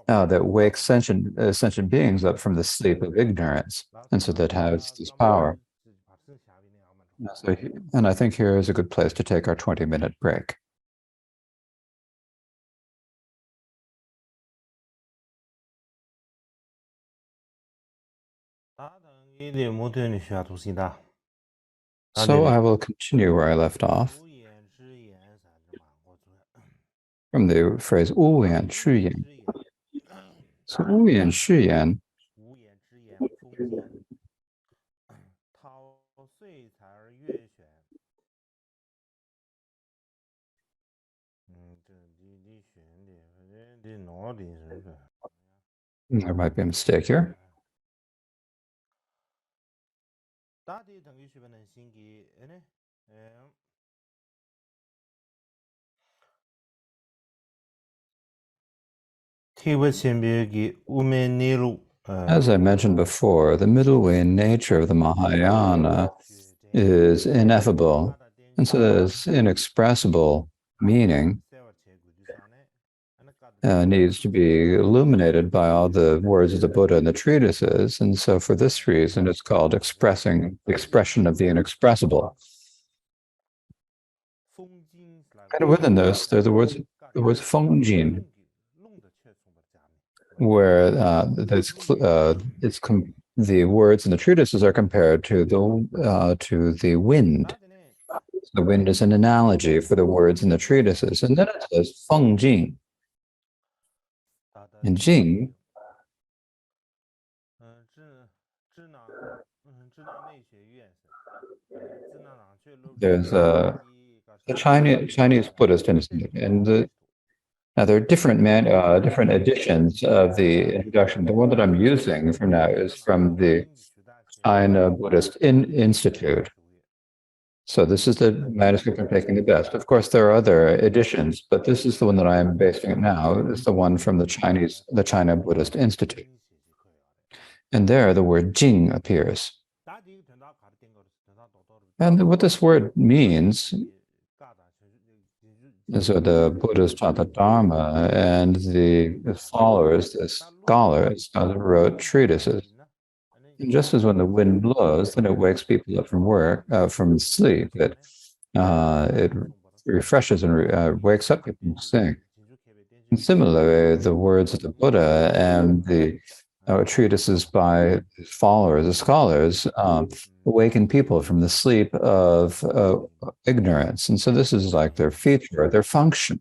that wakes sentient beings up from the sleep of ignorance, and so that has this power. And I think here is a good place to take our 20-minute break. So I will continue where I left off from the phrase 无言是言. So 无言是言there might be a mistake here. As I mentioned before, the middle way nature of the Mahayana is ineffable, and so this inexpressible meaning needs to be illuminated by all the words of the Buddha and the treatises, and so for this reason it's called expression of the inexpressible. And within this, there are the words fengjing, where the words in the treatises are compared to the wind. The wind is an analogy for the words in the treatises, and then it says fengjing. And jing there's the Chinese Buddhist Institute, and now there are different editions of the introduction. The one that I'm using for now is from the China Buddhist Institute. So this is the manuscript I'm taking the best. Of course, there are other editions, but this is the one that I am basing it now. It's the one from the China Buddhist Institute. And there the word jing appears. And what this word means is that the Buddhas taught the Dharma, and the followers, the scholars, wrote treatises. And just as when the wind blows, then it wakes people up from sleep. It refreshes and wakes up people to sing. And similarly, the words of the Buddha and the treatises by followers, the scholars, awaken people from the sleep of ignorance. And so this is like their feature, their function.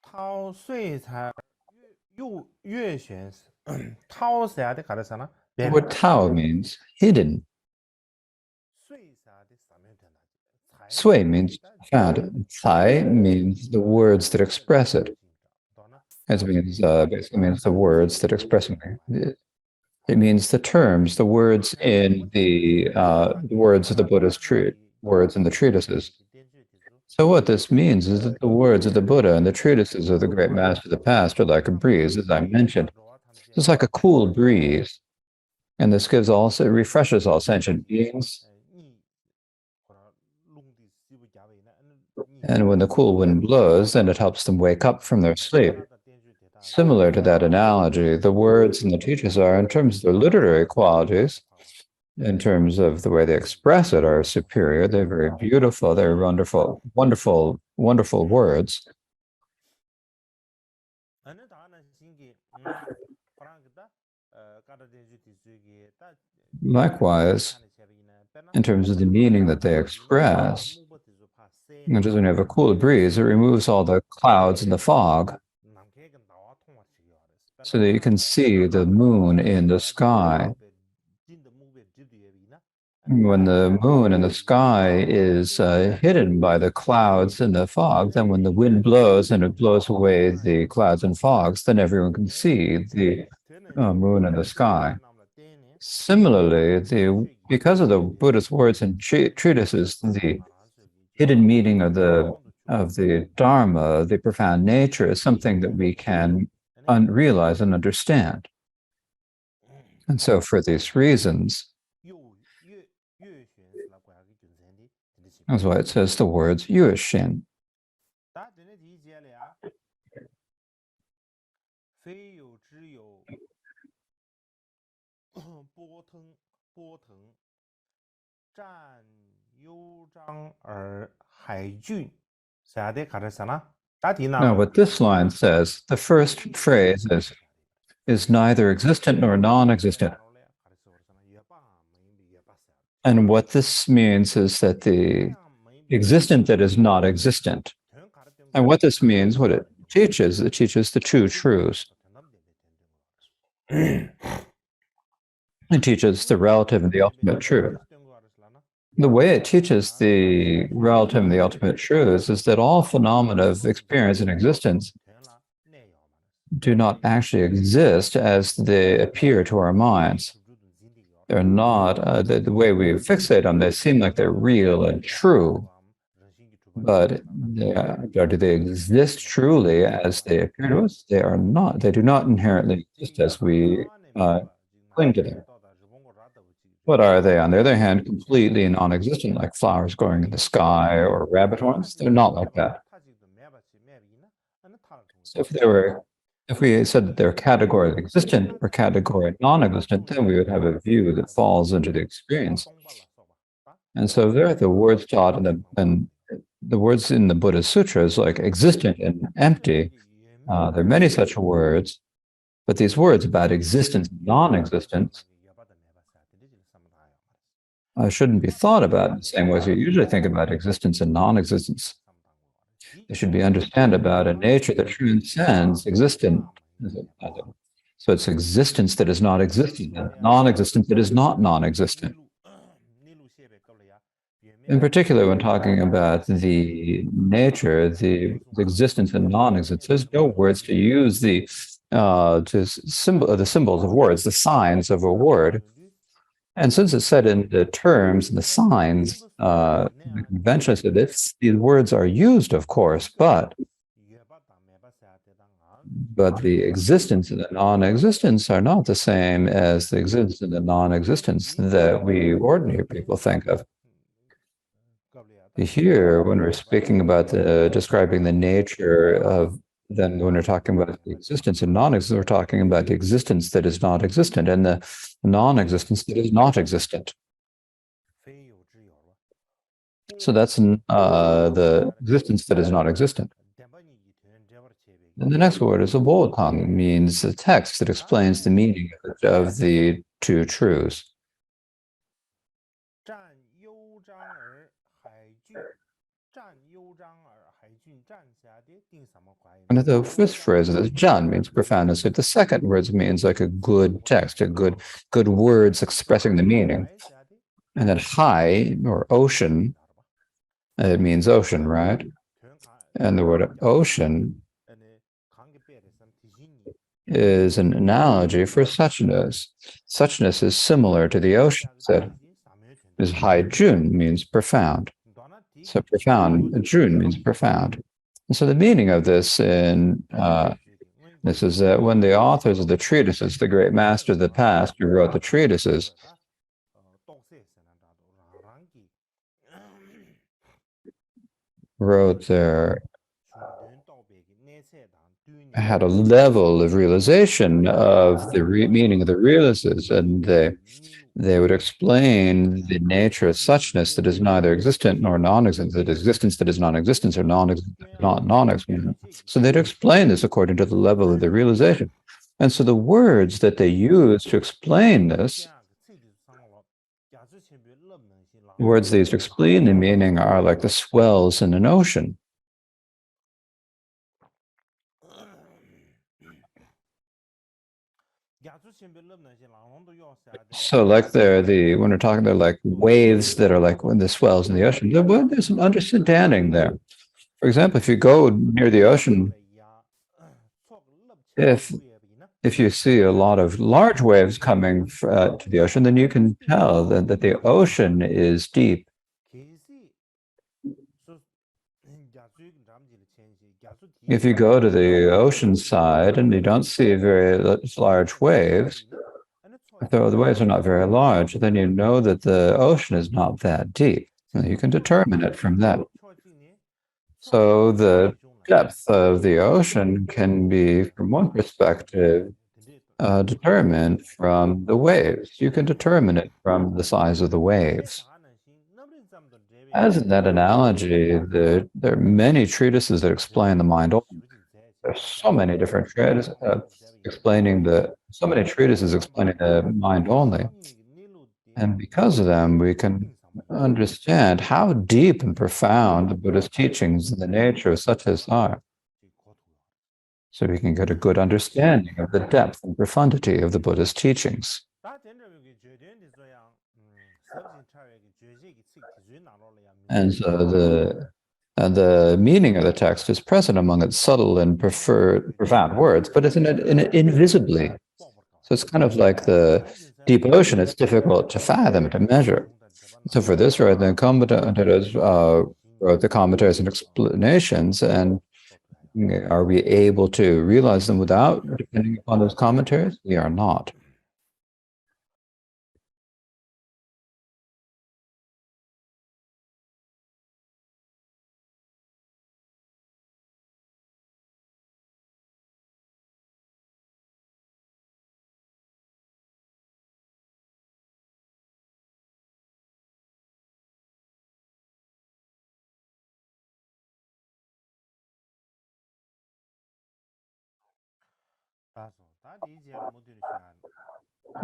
掏碎才越玄掏啥的卡的啥呢？ What Tao means, hidden. 碎啥的啥没有讲到？ Sui means found. Cai means the words that express it. It means basically means the words that express it. It means the terms, the words in the words of the Buddha's words in the treatises. So what this means is that the words of the Buddha and the treatises of the great master of the past are like a breeze, as I mentioned. It's like a cool breeze. And this gives also, refreshes all sentient beings. And when the cool wind blows, then it helps them wake up from their sleep. Similar to that analogy, the words and the teachers are, in terms of their literary qualities, in terms of the way they express it, are superior. They're very beautiful. They're wonderful, wonderful, wonderful words. Likewise, in terms of the meaning that they express, just when you have a cool breeze, it removes all the clouds and the fog so that you can see the moon in the sky. When the moon in the sky is hidden by the clouds and the fog, then when the wind blows and it blows away the clouds and fogs, then everyone can see the moon in the sky. Similarly, because of the Buddha's words and treatises, the hidden meaning of the Dharma, the profound nature, is something that we can realize and understand. And so for these reasons, that's why it says the words Yue Xin. Now, what this line says, the first phrase is neither existent nor non-existent. And what this means is that the existent that is not existent. And what this means, what it teaches the two truths. It teaches the relative and the ultimate truth. The way it teaches the relative and the ultimate truths is that all phenomena of experience and existence do not actually exist as they appear to our minds. They're not, the way we fixate on them, they seem like they're real and true, but do they exist truly as they appear to us? They are not. They do not inherently exist as we cling to them. What are they? On the other hand, completely non-existent, like flowers growing in the sky or rabbit horns? They're not like that. So if we said that they're categorically existent or categorically non-existent, then we would have a view that falls into the experience. And so there, the words taught and the words in the Buddhist sutras, like existent and empty, there are many such words, but these words about existence and non-existence shouldn't be thought about in the same way as we usually think about existence and non-existence. They should be understood about a nature that transcends existence. So it's existence that is not existent, and non-existence that is not non-existent. In particular, when talking about the nature, the existence and non-existence, there's no words to use the symbols of words, the signs of a word. And since it's said in the terms and the signs, the convention said that these words are used, of course, but the existence and the non-existence are not the same as the existence and the non-existence that we ordinary people think of. Here, when we're speaking about describing the nature of, then when we're talking about the existence and non-existence, we're talking about the existence that is not existent and the non-existence that is not existent. So that's the existence that is not existent. And the next word is a Wotang, means the text that explains the meaning of the two truths. 占幽章而海郡，占幽章而海郡占下的定什么怀疑？ And the first phrase is Jan means profoundness. The second word means like a good text, a good words expressing the meaning. And then Hai or ocean, it means ocean, right? And the word ocean is an analogy for suchness. Suchness is similar to the ocean. That is Hai Jun means profound. So profound, Jun means profound. And so the meaning of this this is that when the authors of the treatises, the great master of the past who wrote the treatises, had a level of realization of the meaning of the realities, and they would explain the nature of suchness that is neither existent nor non-existent, that existence that is non-existence or non-existent. So they'd explain this according to the level of the realization. And so the words that they use to explain this, words they use to explain the meaning are like the swells in an ocean. So like when we're talking about like waves that are like when the swells in the ocean, there's an understanding there. For example, if you go near the ocean, if you see a lot of large waves coming to the ocean, then you can tell that the ocean is deep. If you go to the ocean side and you don't see very large waves, if the waves are not very large, then you know that the ocean is not that deep. You can determine it from that. So the depth of the ocean can be, from one perspective, determined from the waves. You can determine it from the size of the waves. As in that analogy, there are many treatises that explain the mind only. There's so many different treatises explaining so many treatises explaining the mind only. And because of them, we can understand how deep and profound the Buddha's teachings and the nature of such are. So we can get a good understanding of the depth and profundity of the Buddha's teachings. And so the meaning of the text is present among its subtle and profound words, but it's invisibly. So it's kind of like the deep ocean. It's difficult to fathom, to measure. So for this, the commentators wrote the commentaries and explanations, and are we able to realize them without depending upon those commentaries? We are not.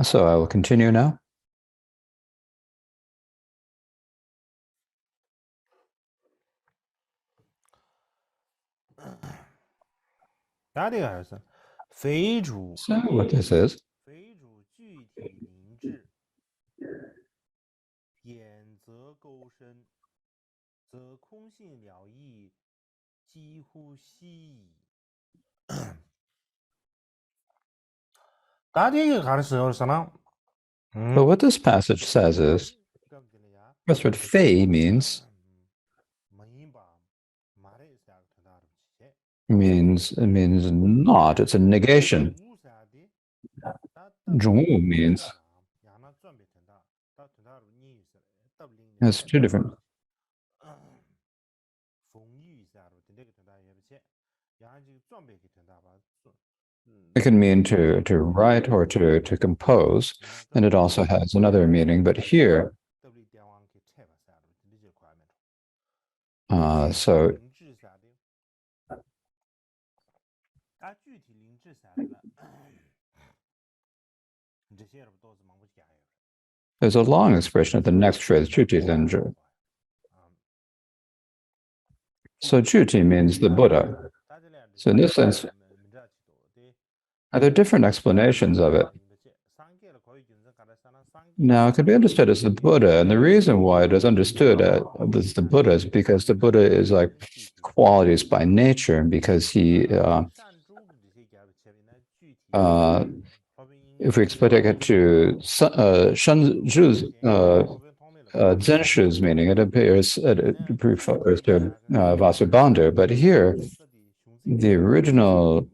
So I will continue now. So what this is, but what this passage says is, first word fei means not, it's a negation. Zhongwu means it's two different. It can mean to write or to compose, and it also has another meaning, but here So there's a long expression at the next phrase, Juti Lenju. So Juti means the Buddha. So in this sense, there are different explanations of it. Now, it could be understood as the Buddha, and the reason why it is understood as the Buddha is because the Buddha is like qualities by nature, and because he, if we explain it to Shanzhu's, Zenshu's meaning, it refers to Vasubandhu, but here, the original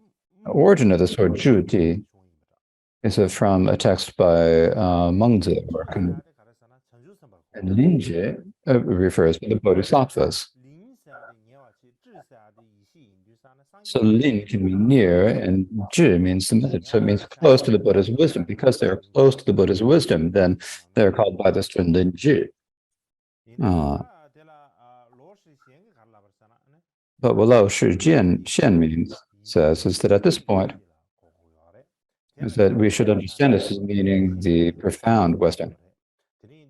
origin of this word Juti is from a text by Mengzi, and Linje refers to the Bodhisattvas. So Lin can mean near, and Zhi means the method. So it means close to the Buddha's wisdom. Because they're close to the Buddha's wisdom, then they're called by this term Lin Zhi. But what Lao Shi Xian means, says, is that at this point, is that we should understand this as meaning the profound wisdom.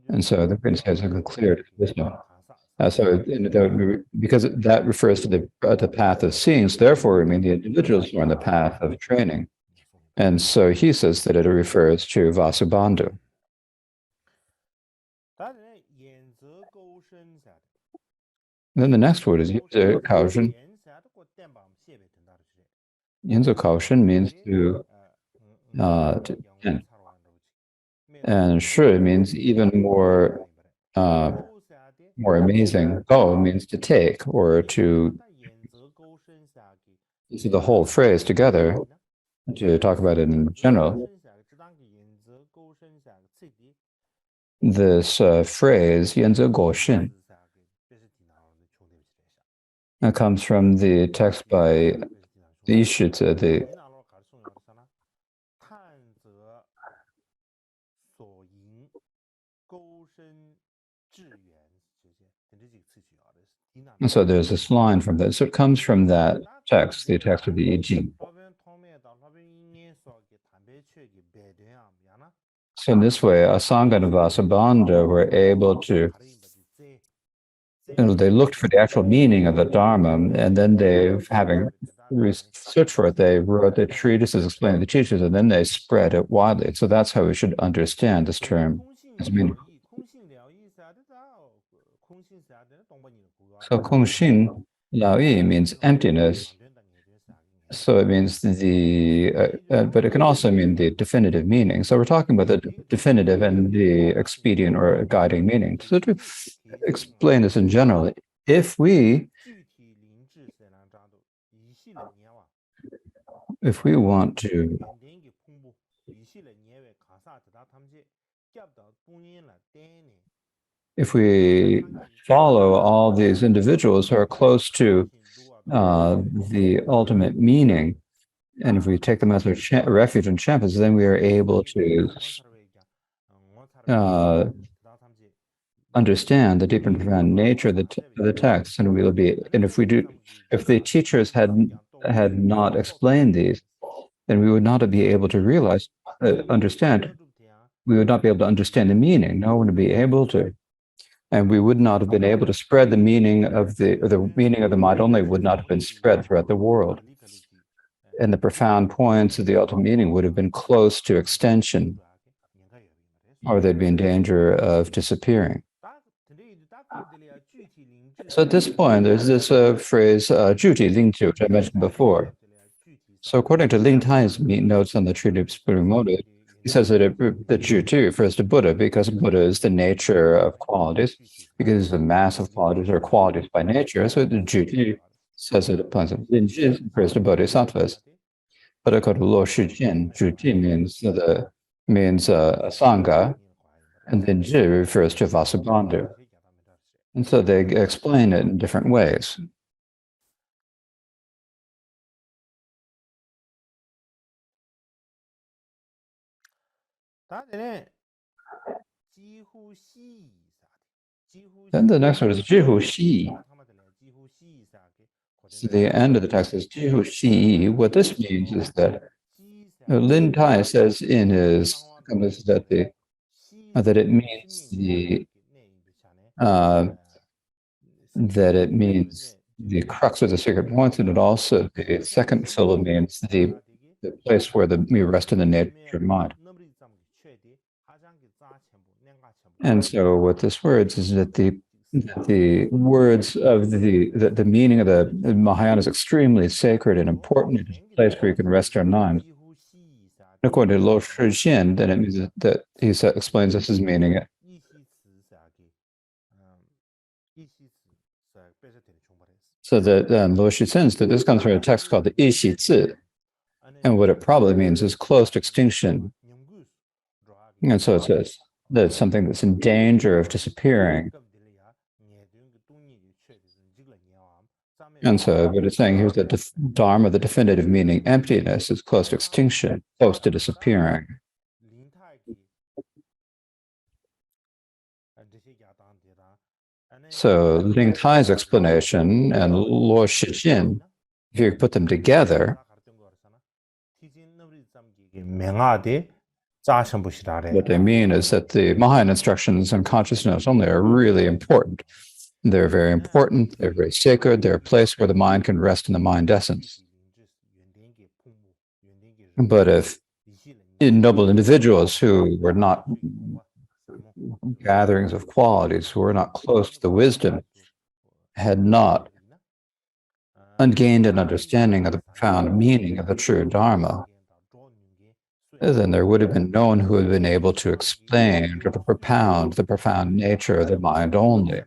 And so the prince has a clear wisdom. Because that refers to the path of seeing, so therefore, I mean, the individuals who are on the path of training. And so he says that it refers to Vasubandhu. Then the next word is Yanzi Kaoshen. Yanzi Kaoshen means to end. And Shi means even more amazing. Go means to take or to. This is the whole phrase together to talk about it in general. This phrase, Yanzi Goshin, comes from the text by Yishite, the and so there's this line from that. So it comes from that text, the text of the I Ching. So in this way, Asanga and Vasubandhu were able to, they looked for the actual meaning of the Dharma, and then they, having searched for it, they wrote the treatises explaining the teachings, and then they spread it widely. So that's how we should understand this term as meaning. So Kongxin Laoyi means emptiness. So it means but it can also mean the definitive meaning. So we're talking about the definitive and the expedient or guiding meaning. So to explain this in general, if we want to if we follow all these individuals who are close to the ultimate meaning, and if we take them as our refuge and champions, then we are able to understand the deep and profound nature of the text, and we will be. And if the teachers had not explained these, then we would not be able to understand. We would not be able to understand the meaning. No one would be able to. And we would not have been able to spread the meaning of the meaning of the mind only would not have been spread throughout the world. And the profound points of the ultimate meaning would have been close to extension, or they'd be in danger of disappearing. So at this point, there's this phrase, Juti Lingju, which I mentioned before. So according to Ling Tai's notes on the Treaty of Spiritual Motive, he says that the Juti refers to Buddha because Buddha is the nature of qualities, because the mass of qualities are qualities by nature. So the Juti says it applies to Linji refers to Bodhisattvas. But according to Lo Shijin, Juti means Sangha, and Linji refers to Vasubandhu. And so they explain it in different ways. Then the next one is Jihu Xi. So the end of the text is Jihu Shi. What this means is that Lin Tai says in his comments that it means the crux of the secret point, and it also the second syllable means the place where we rest in the nature of mind. And so what this words is that the words of the meaning of the Mahayana is extremely sacred and important. It is a place where you can rest our mind. According to Lo Shijin, then it means that he explains this as meaning it. So that Lo Shi says that this comes from a text called the Ishi Zi, and what it probably means is close to extinction. And so it says that it's something that's in danger of disappearing. And so what it's saying here is that the Dharma, the definitive meaning, emptiness, is close to extinction, close to disappearing. So Ling Tai's explanation and Lo Shijin, if you put them together, what they mean is that the Mahayana instructions on consciousness only are really important. They're very important, they're very sacred, they're a place where the mind can rest in the mind essence. But if noble individuals who were not gatherings of qualities, who were not close to the wisdom, had not gained an understanding of the profound meaning of the true Dharma, then there would have been no one who had been able to explain or to propound the profound nature of the mind only.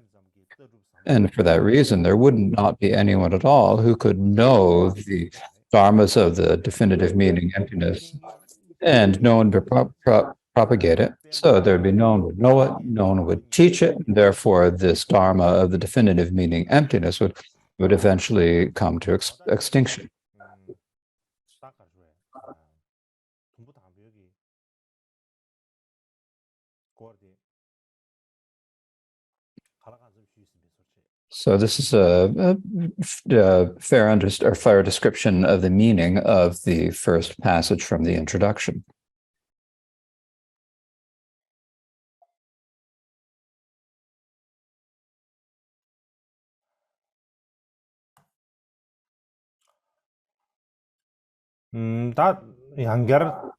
And for that reason, there would not be anyone at all who could know the dharmas of the definitive meaning, emptiness, and no one would propagate it. So there'd be no one would know it, no one would teach it. And therefore, this dharma of the definitive meaning, emptiness, would eventually come to extinction. So this is a fair description of the meaning of the first passage from the introduction. 다 양결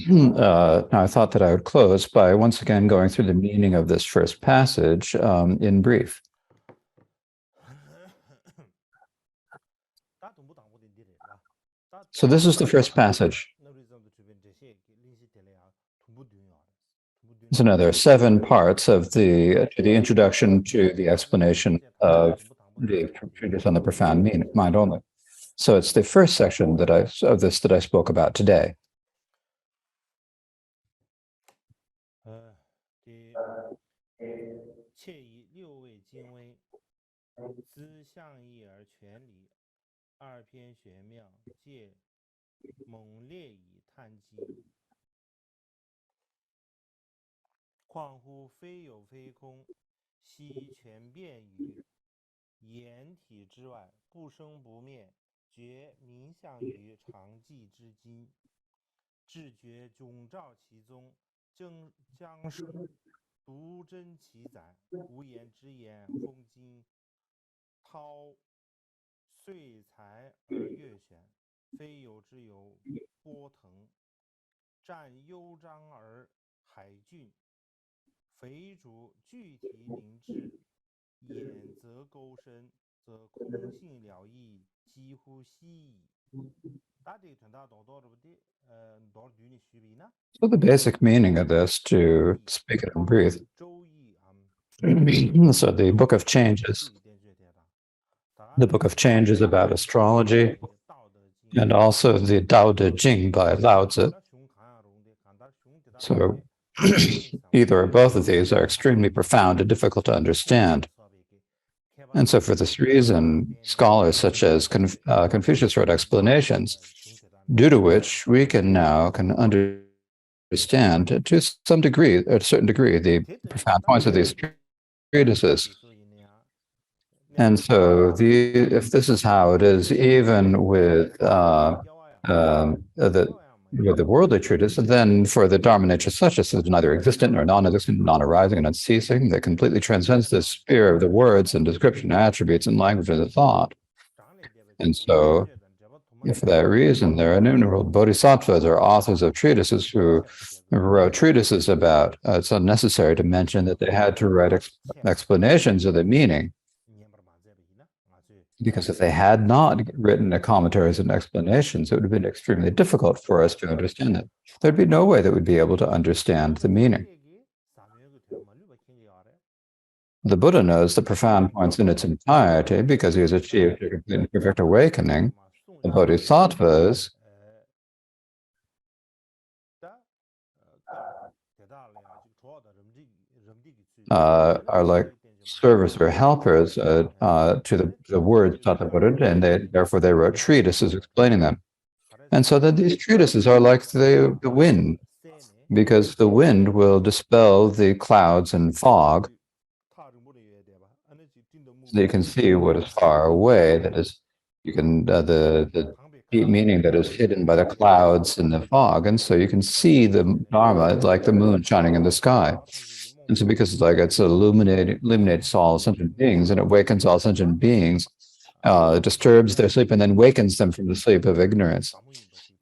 now I thought that I would close by once again going through the meaning of this first passage in brief. So this is the first passage. So now there are 7 parts of the introduction to the explanation of the treatise on the profound mind only. So it's the first section that I spoke about today. So the basic meaning of this, to speak it and breathe. So the Book of Changes. The Book of Changes about astrology, and also the Tao Te Ching by Lao Tzu. So either or both of these are extremely profound and difficult to understand. And so for this reason, scholars such as Confucius wrote explanations, due to which we can now understand understand to some degree, a certain degree, the profound points of these treatises. And so, if this is how it is, even with the worldly treatise, then for the Dharma nature such as is neither existent nor non-existent, non-arising and unceasing, that completely transcends the sphere of the words and description, attributes, and language of the thought. And so, for that reason, there are innumerable bodhisattvas or authors of treatises who wrote treatises about. It's unnecessary to mention that they had to write explanations of the meaning, because if they had not written the commentaries and explanations, it would have been extremely difficult for us to understand it. There'd be no way that we'd be able to understand the meaning. The Buddha knows the profound points in its entirety because he has achieved a complete and perfect awakening. The bodhisattvas are like servers or helpers to the words taught by Buddha, and therefore they wrote treatises explaining them. And so then these treatises are like the wind, because the wind will dispel the clouds and fog, so you can see what is far away. That is, you can the deep meaning that is hidden by the clouds and the fog, and so you can see the Dharma like the moon shining in the sky. And so because it's illuminates all sentient beings, and it awakens all sentient beings, disturbs their sleep and then wakens them from the sleep of ignorance.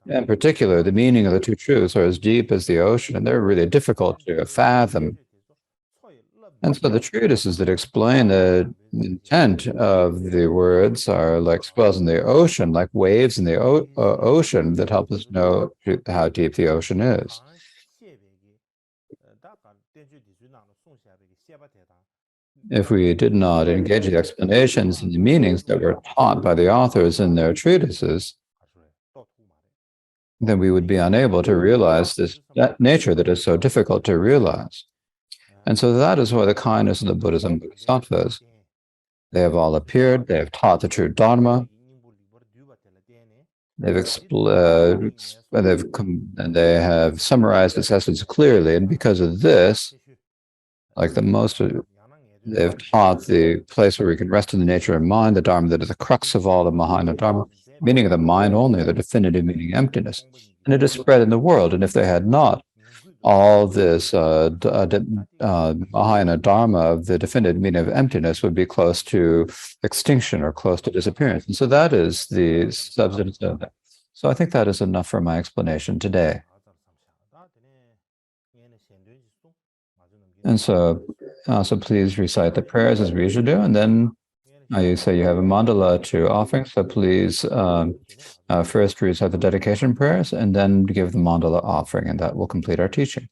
In particular, the meaning of the two truths are as deep as the ocean, and they're really difficult to fathom. And so the treatises that explain the intent of the words are like swells in the ocean, like waves in the ocean that help us know how deep the ocean is. If we did not engage the explanations and the meanings that were taught by the authors in their treatises, then we would be unable to realize that nature that is so difficult to realize. And so that is why the kindness of the Buddhas and Bodhisattvas, they have all appeared, they have taught the true Dharma, they have summarized its essence clearly, and because of this, like they've taught the place where we can rest in the nature of mind, the Dharma that is the crux of all the Mahayana Dharma, meaning of the mind only, the definitive meaning emptiness. And it is spread in the world. And if they had not, all this Mahayana Dharma of the definitive meaning of emptiness would be close to extinction or close to disappearance. And so that is the substance of that. So I think that is enough for my explanation today. And so please recite the prayers as we usually do, and then you say you have a mandala to offering, so please first recite the dedication prayers and then give the mandala offering, and that will complete our teaching.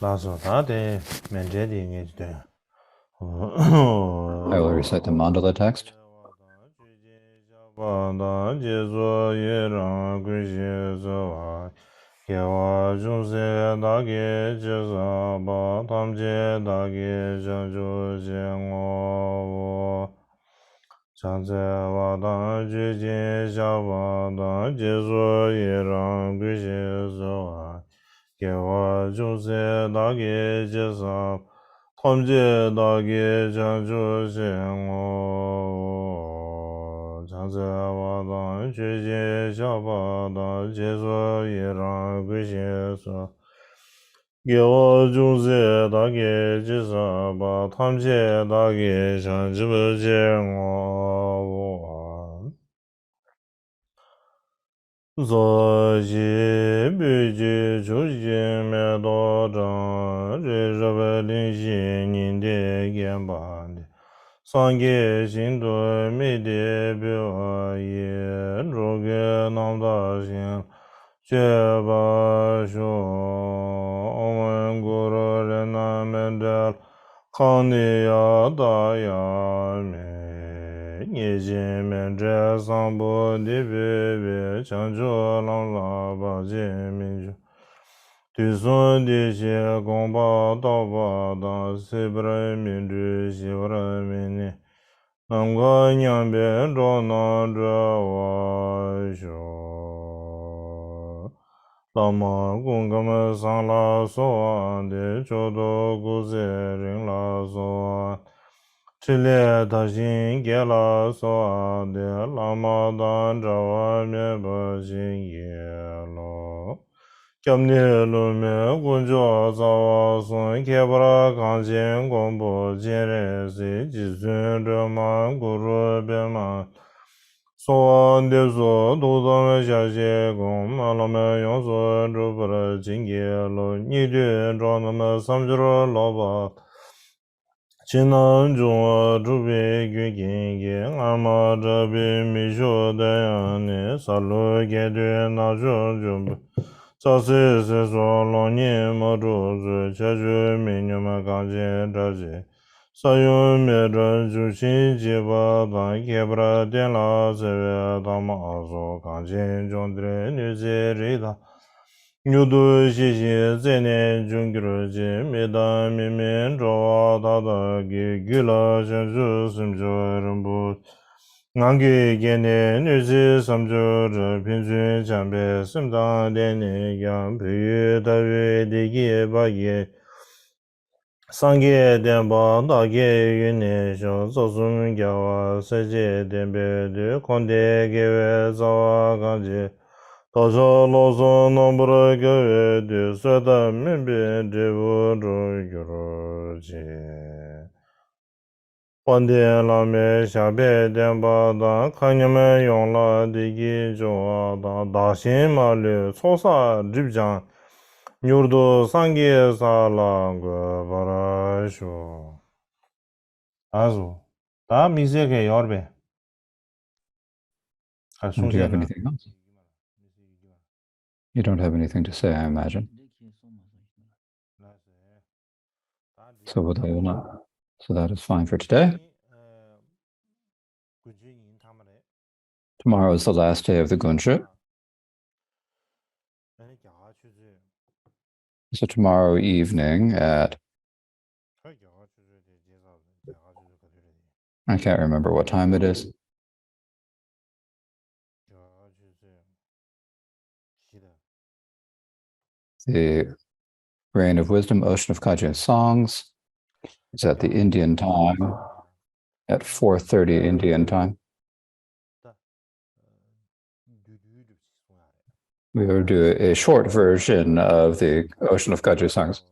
老师，他的面这的应该是对。 I will recite the mandala text. 巴达杰作耶让归谢则瓦，耶瓦众生大给杰萨巴，他们杰大给将就见我。上在瓦达觉见下瓦达杰作耶让归谢则瓦，耶瓦众生大给杰萨。他们这大概将就见我，常在瓦当学习小巴当解说也让归先说，给我众生大概介绍吧，他们这大概将就见我。所以北京出现面道长，这是为领先人的眼巴的，上个新多美的表演，这个南大兴，绝不说我们古老人那们的康尼亚大亚美。你见面这上坡的北北，强着浪拉把见面就，对son的些公巴道巴当，西不来民主西不来民呢，南瓜两边着南着我说，老马公哥们上拉索的，就到古些人拉索。这里他心给了所的拉马当着外面不行也了，今年路面工作早送开不了钢琴广播前人是计算着满古着别满。所的所都咱们下些工马老们用所就不了经验了，你对着那么三十老板。济南中主编军经验，俺妈这边没学的样呢，啥路阶段那种就不，早些是说老年没住宿，确实没你们刚进这些，啥用没着就星期八咱开不了电脑，这边他妈说刚进中的女子这的。牛犊谢谢在内中给了解，每当明明找他的给了相处什么人不，俺给的女子什么这平均江北什么当的那样培育的为的给把也。上个电报大概有年小早送给我世界电白的空的给我早啊感觉。到时老师能不能给我的说的明白这不中有钱。饭店老面下边电报单看你们用了的一种大型马路操啥这讲牛都上个啥了个把它说。Also, da müssen wir ja be. Do you have anything else? You don't have anything to say, I imagine. So that is fine for today. Tomorrow is the last day of the Gunshu. So tomorrow evening at, I can't remember what time it is. The Rain of Wisdom, Ocean of Kajun Songs is at the Indian time at 4:30 Indian time. We will do a short version of the Ocean of Kajun Songs.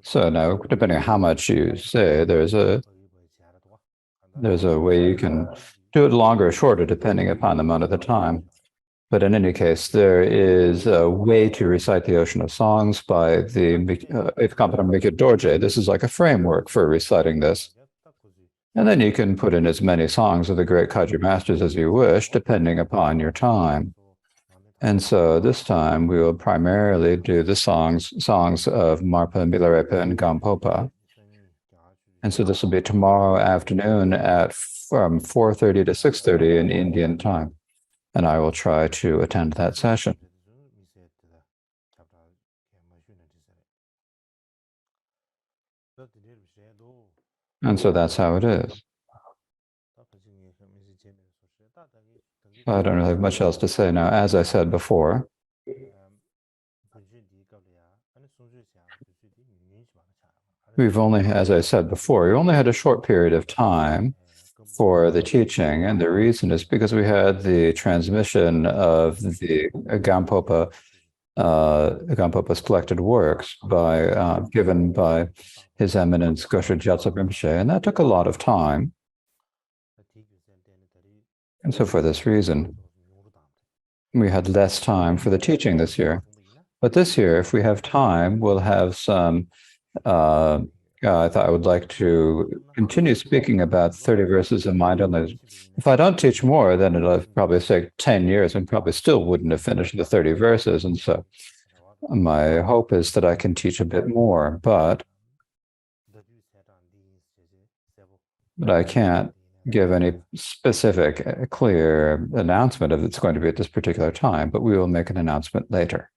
So now, depending on how much you say, there's a way you can do it longer or shorter depending upon the amount of the time. But in any case, there is a way to recite the Ocean of Songs by the Ekkampa Mikyo Dorje. This is like a framework for reciting this. And then you can put in as many songs of the great Kaji masters as you wish, depending upon your time. And so this time we will primarily do the songs of Marpa, Milarepa, and Gampopa. And so this will be tomorrow afternoon from 4:30 to 6:30 in Indian time. And I will try to attend that session. And so that's how it is. I don't really have much else to say now. As I said before, we only had a short period of time for the teaching, and the reason is because we had the transmission of the Gampopa's collected works given by His Eminence Gosho Gyatso Rinpoche, and that took a lot of time. And so for this reason, we had less time for the teaching this year. But this year, if we have time, we'll have some I thought I would like to continue speaking about 30 verses of mindfulness. If I don't teach more, then it'll probably take 10 years and probably still wouldn't have finished the 30 verses. And so my hope is that I can teach a bit more, but I can't give any specific, clear announcement if it's going to be at this particular time, but we will make an announcement later.